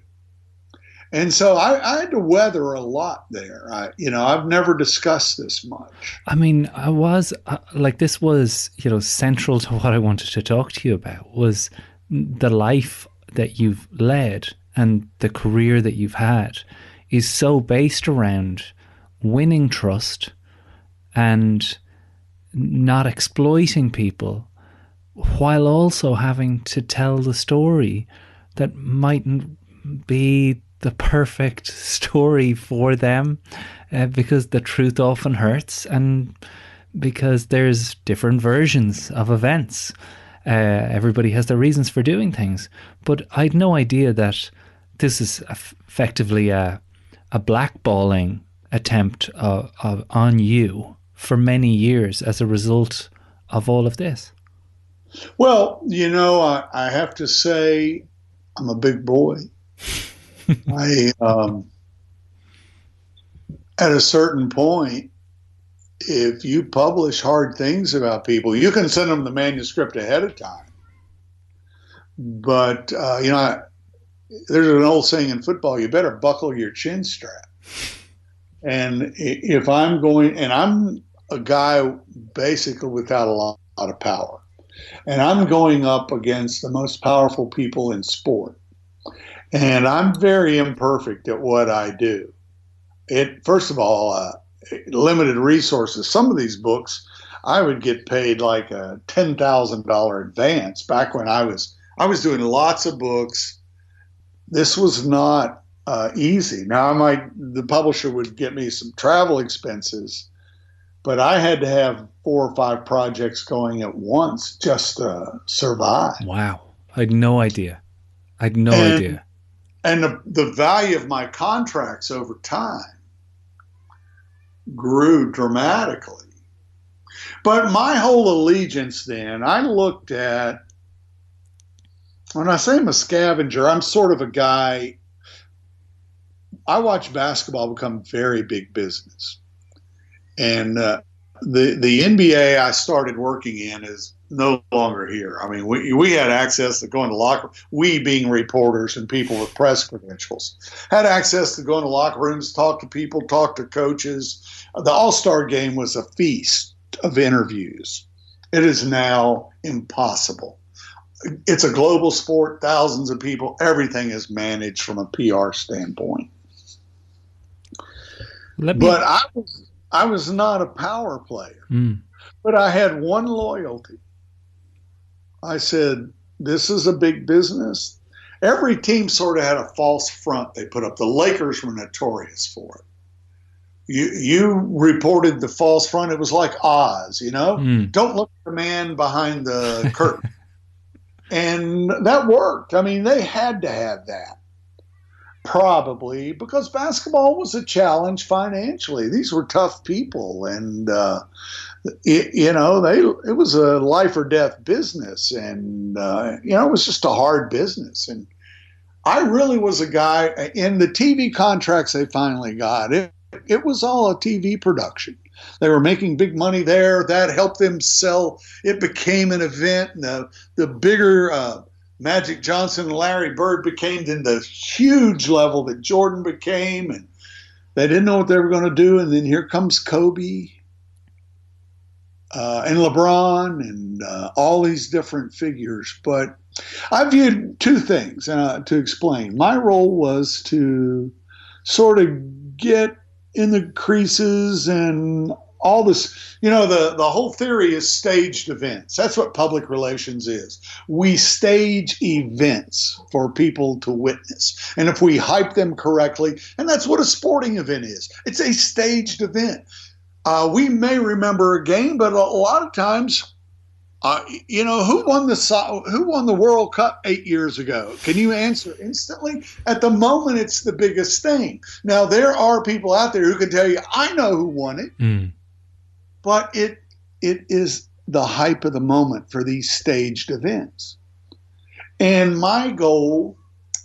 Speaker 9: And so I had to weather a lot there. I've never discussed this much.
Speaker 8: I mean, this was, central to what I wanted to talk to you about, was the life that you've led and the career that you've had is so based around winning trust and not exploiting people, while also having to tell the story that mightn't be the perfect story for them, because the truth often hurts, and because there's different versions of events. Everybody has their reasons for doing things. But I had no idea that this is effectively a blackballing attempt on you for many years as a result of all of this.
Speaker 9: Well, I have to say I'm a big boy. At a certain point, if you publish hard things about people, you can send them the manuscript ahead of time. But, there's an old saying in football, you better buckle your chin strap. And if I'm going, and I'm a guy basically without a lot of power, and I'm going up against the most powerful people in sport, and I'm very imperfect at what I do. First of all, limited resources. Some of these books, I would get paid like a $10,000 advance back when I was doing lots of books. This was not easy. Now, the publisher would get me some travel expenses, but I had to have 4 or 5 projects going at once just to survive.
Speaker 8: Wow. I had no idea. idea.
Speaker 9: And the value of my contracts over time grew dramatically. But my whole allegiance then, I looked at, when I say I'm a scavenger, I'm sort of a guy, I watch basketball become very big business. And the NBA I started working in is no longer here. I mean, we had access to go into locker, we being reporters and people with press credentials, had access to go into locker rooms, talk to people, talk to coaches. The All-Star game was a feast of interviews. It is now impossible. It's a global sport, thousands of people, everything is managed from a PR standpoint. But I was not a power player, but I had one loyalty. I said, this is a big business. Every team sort of had a false front they put up. The Lakers were notorious for it. you reported the false front. It was like Oz, you know? Don't look at the man behind the curtain. And that worked. I mean, they had to have that. Probably because basketball was a challenge financially. These were tough people, and it was a life or death business, and it was just a hard business. And I really was a guy in the TV contracts they finally got. It was all a TV production. They were making big money there. That helped them sell. It became an event. And the bigger Magic Johnson and Larry Bird became in the huge level that Jordan became, and they didn't know what they were going to do. And then here comes Kobe and LeBron and all these different figures. But I viewed two things to explain. My role was to sort of get in the creases and all this, the whole theory is staged events. That's what public relations is. We stage events for people to witness. And if we hype them correctly, and that's what a sporting event is. It's a staged event. We may remember a game, but a lot of times, who won the World Cup 8 years ago? Can you answer instantly? At the moment, it's the biggest thing. Now, there are people out there who can tell you, I know who won it. But it is the hype of the moment for these staged events. And my goal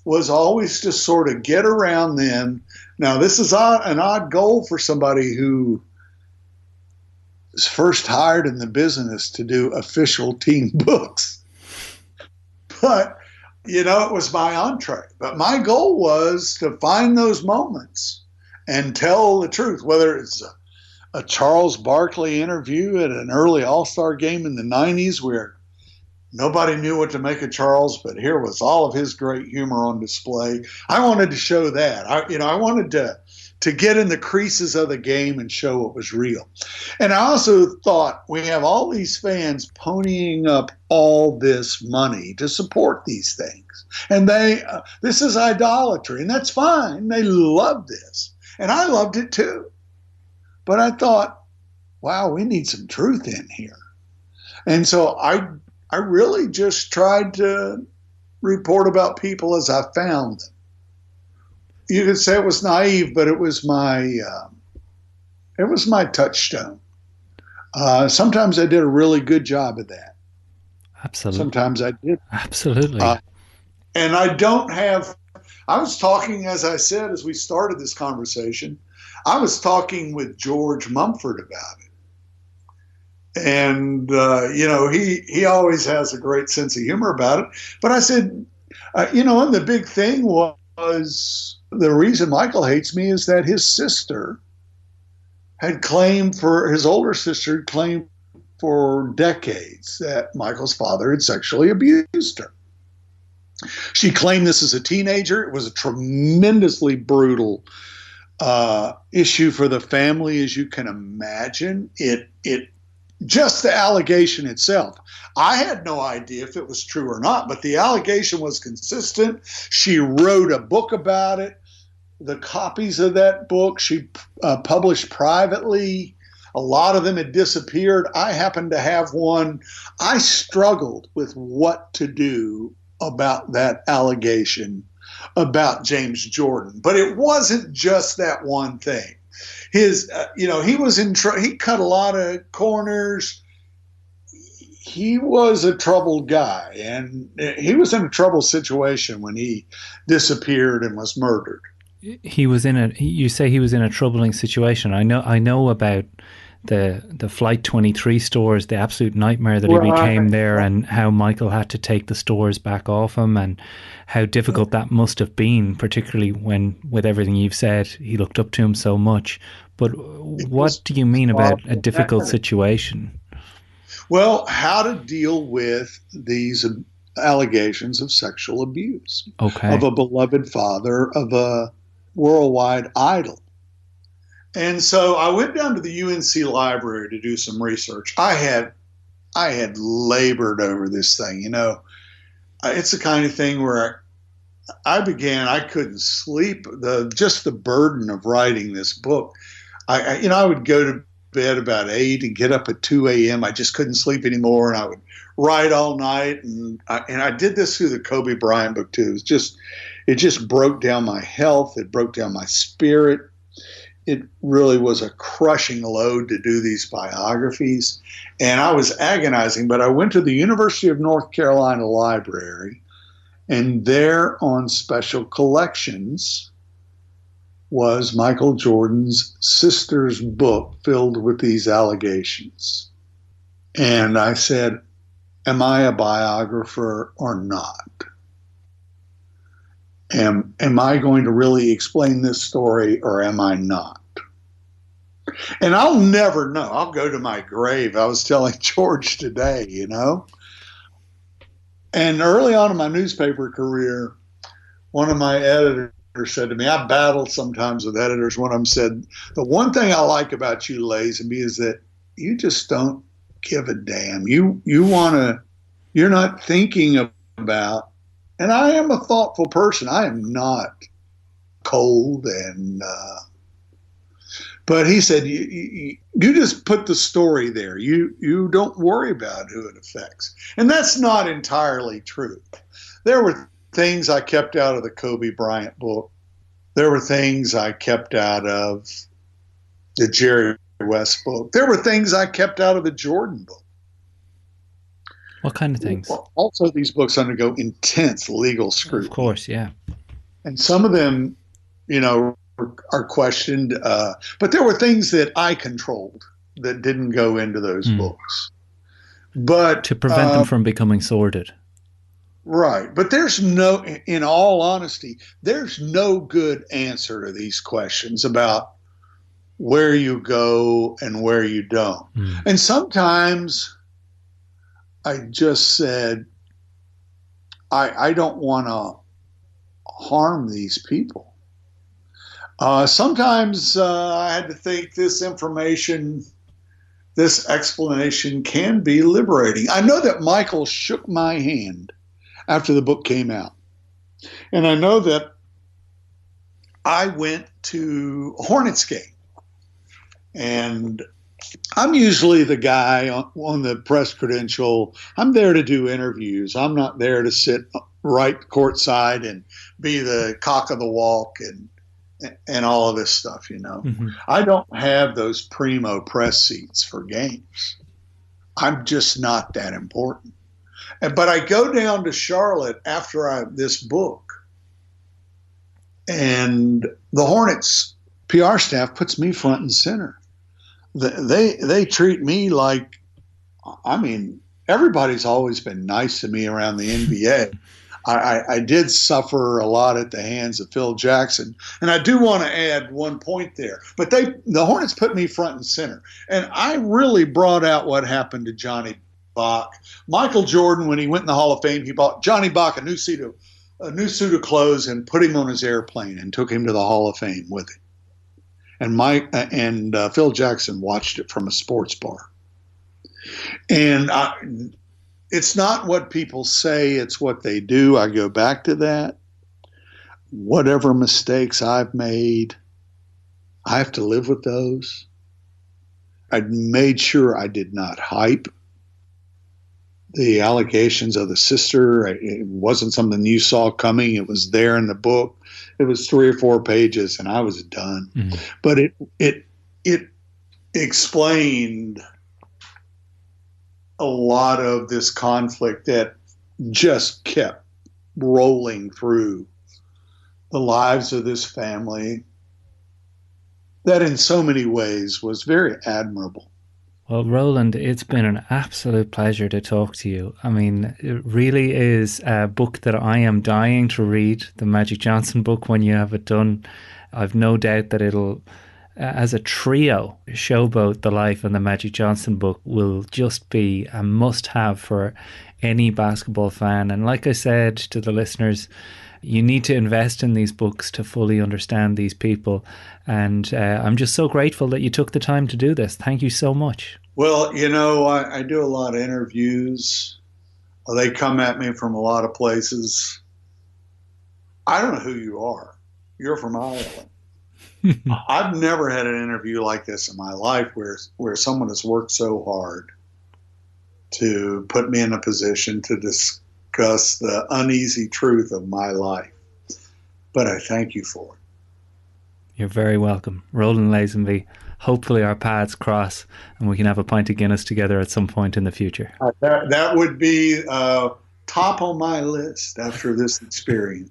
Speaker 9: was always to sort of get around them. Now, this is an odd goal for somebody who was first hired in the business to do official team books. But, it was my entree. But my goal was to find those moments and tell the truth, whether it's a Charles Barkley interview at an early All-Star game in the 90s where nobody knew what to make of Charles, but here was all of his great humor on display. I wanted to show that. I wanted to get in the creases of the game and show what was real. And I also thought we have all these fans ponying up all this money to support these things. And this is idolatry, and that's fine. They love this. And I loved it too. But I thought, wow, we need some truth in here. And so I really just tried to report about people as I found them. You could say it was naive, but it was my touchstone. Sometimes I did a really good job of that.
Speaker 8: Absolutely.
Speaker 9: Sometimes I did.
Speaker 8: Absolutely.
Speaker 9: And I was talking, as I said, as we started this conversation, I was talking with George Mumford about it. And, he always has a great sense of humor about it. But I said, and the big thing was the reason Michael hates me is that his sister had claimed his older sister had claimed for decades that Michael's father had sexually abused her. She claimed this as a teenager. It was a tremendously brutal issue for the family, as you can imagine. It just the allegation itself. I had no idea if it was true or not, but the allegation was consistent. She wrote a book about it. The copies of that book she published privately. A lot of them had disappeared. I happened to have one. I struggled with what to do about that allegation about James Jordan. But it wasn't just that one thing. He was he cut a lot of corners. He was a troubled guy, and he was in a troubled situation when he disappeared and was murdered.
Speaker 8: You say he was in a troubling situation. I know about the Flight 23 stores, the absolute nightmare that he became there, and how Michael had to take the stores back off him, and how difficult that must have been, particularly when, with everything you've said, he looked up to him so much. But what do you mean about a difficult situation?
Speaker 9: Well, how to deal with these allegations of sexual abuse of a beloved father, of a worldwide idol. And so I went down to the UNC library to do some research. I had labored over this thing. It's the kind of thing where I couldn't sleep. Just the burden of writing this book. I would go to bed about 8 and get up at 2 a.m. I just couldn't sleep anymore, and I would write all night. And I did this through the Kobe Bryant book too. It just broke down my health. It broke down my spirit. It really was a crushing load to do these biographies. And I was agonizing, but I went to the University of North Carolina library, and there on special collections was Michael Jordan's sister's book filled with these allegations. And I said, am I a biographer or not? Am I going to really explain this story or am I not? And I'll never know. I'll go to my grave. I was telling George today, And early on in my newspaper career, one of my editors said to me, I battled sometimes with editors. One of them said, the one thing I like about you, Lazenby, is that you just don't give a damn. You're not thinking about, and I am a thoughtful person. I am not cold but he said, you just put the story there. You don't worry about who it affects. And that's not entirely true. There were things I kept out of the Kobe Bryant book. There were things I kept out of the Jerry West book. There were things I kept out of the Jordan book.
Speaker 8: What kind of things?
Speaker 9: Also, these books undergo intense legal scrutiny.
Speaker 8: Of course, yeah.
Speaker 9: And some of them, are questioned. But there were things that I controlled that didn't go into those books. But
Speaker 8: to prevent them from becoming sordid.
Speaker 9: Right. But in all honesty, there's no good answer to these questions about where you go and where you don't. And sometimes I just said, I don't want to harm these people. Sometimes I had to think this explanation can be liberating. I know that Michael shook my hand after the book came out. And I know that I went to a Hornets game. And I'm usually the guy on the press credential. I'm there to do interviews. I'm not there to sit right courtside and be the cock of the walk and all of this stuff, I don't have those primo press seats for games. I'm just not that important. But I go down to Charlotte after this book, and the Hornets PR staff puts me front and center. They treat me like, everybody's always been nice to me around the NBA. I did suffer a lot at the hands of Phil Jackson. And I do want to add one point there. But the Hornets put me front and center. And I really brought out what happened to Johnny Bach. Michael Jordan, when he went in the Hall of Fame, he bought Johnny Bach a new suit of clothes and put him on his airplane and took him to the Hall of Fame with him. And Phil Jackson watched it from a sports bar. And it's not what people say, it's what they do. I go back to that. Whatever mistakes I've made, I have to live with those. I made sure I did not hype the allegations of the sister. It wasn't something you saw coming. It was there in the book. It was 3 or 4 pages, and I was done. But it explained a lot of this conflict that just kept rolling through the lives of this family that in so many ways was very admirable.
Speaker 8: Well, Roland, it's been an absolute pleasure to talk to you. It really is a book that I am dying to read, the Magic Johnson book, when you have it done. I've no doubt that it'll, as a trio, Showboat, The Life and the Magic Johnson book will just be a must-have for any basketball fan. And like I said to the listeners, you need to invest in these books to fully understand these people. And I'm just so grateful that you took the time to do this. Thank you so much.
Speaker 9: Well, I do a lot of interviews. They come at me from a lot of places. I don't know who you are. You're from Ireland. I've never had an interview like this in my life where someone has worked so hard to put me in a position to discuss the uneasy truth of my life. But I thank you for it.
Speaker 8: You're very welcome. Roland Lazenby. Hopefully our paths cross and we can have a pint of Guinness together at some point in the future.
Speaker 9: That would be top on my list after this experience.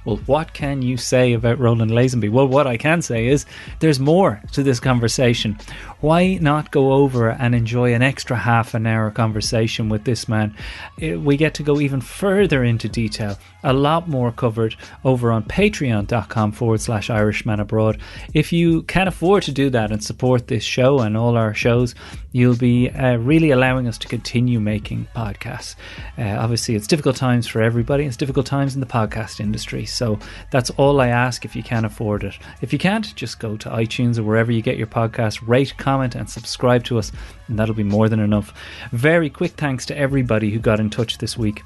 Speaker 8: Well, what can you say about Roland Lazenby? Well, what I can say is there's more to this conversation. Why not go over and enjoy an extra half an hour conversation with this man? We get to go even further into detail. A lot more covered over on patreon.com/Irishman Abroad. If you can afford to do that and support this show and all our shows, you'll be really allowing us to continue making podcasts. Obviously, it's difficult times for everybody. It's difficult times in the podcast industry. So that's all I ask if you can afford it. If you can't, just go to iTunes or wherever you get your podcasts, rate, comment and subscribe to us, and that'll be more than enough. Very quick thanks to everybody who got in touch this week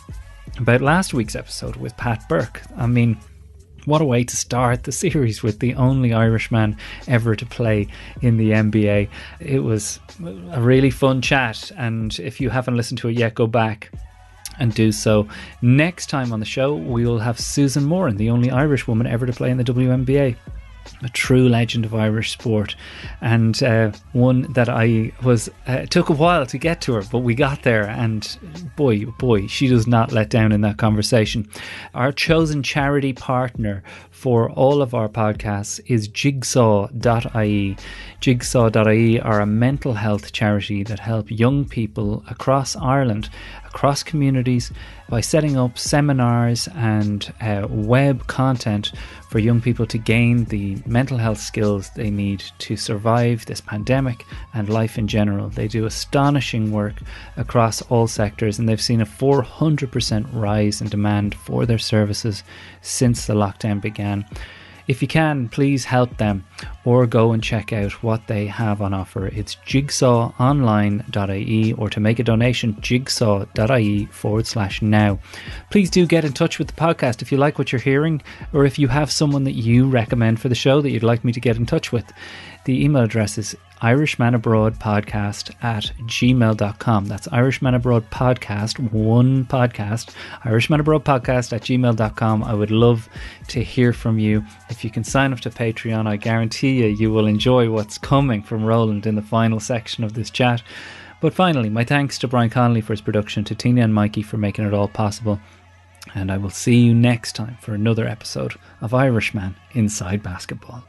Speaker 8: about last week's episode with Pat Burke. I mean, what a way to start the series with the only Irishman ever to play in the NBA. It was a really fun chat, and if you haven't listened to it yet, go back and do so. Next time on the show, we will have Susan Moran, the only Irish woman ever to play in the WNBA. A true legend of Irish sport, and one that I was took a while to get to her, but we got there, and boy, she does not let down in that conversation. Our chosen charity partner for all of our podcasts is Jigsaw.ie. Jigsaw.ie are a mental health charity that help young people across Ireland, across communities, by setting up seminars and web content for young people to gain the mental health skills they need to survive this pandemic and life in general. They do astonishing work across all sectors, and they've seen a 400% rise in demand for their services since the lockdown began. If you can, please help them or go and check out what they have on offer. It's jigsawonline.ie, or to make a donation, jigsaw.ie/now. Please do get in touch with the podcast if you like what you're hearing, or if you have someone that you recommend for the show that you'd like me to get in touch with. The email address is irishmanabroadpodcast@gmail.com. That's irishmanabroadpodcast, one podcast, irishmanabroadpodcast@gmail.com. I would love to hear from you. If you can sign up to Patreon, I guarantee you will enjoy what's coming from Roland in the final section of this chat. But finally, my thanks to Brian Connolly for his production, to Tina and Mikey for making it all possible. And I will see you next time for another episode of Irishman Inside Basketball.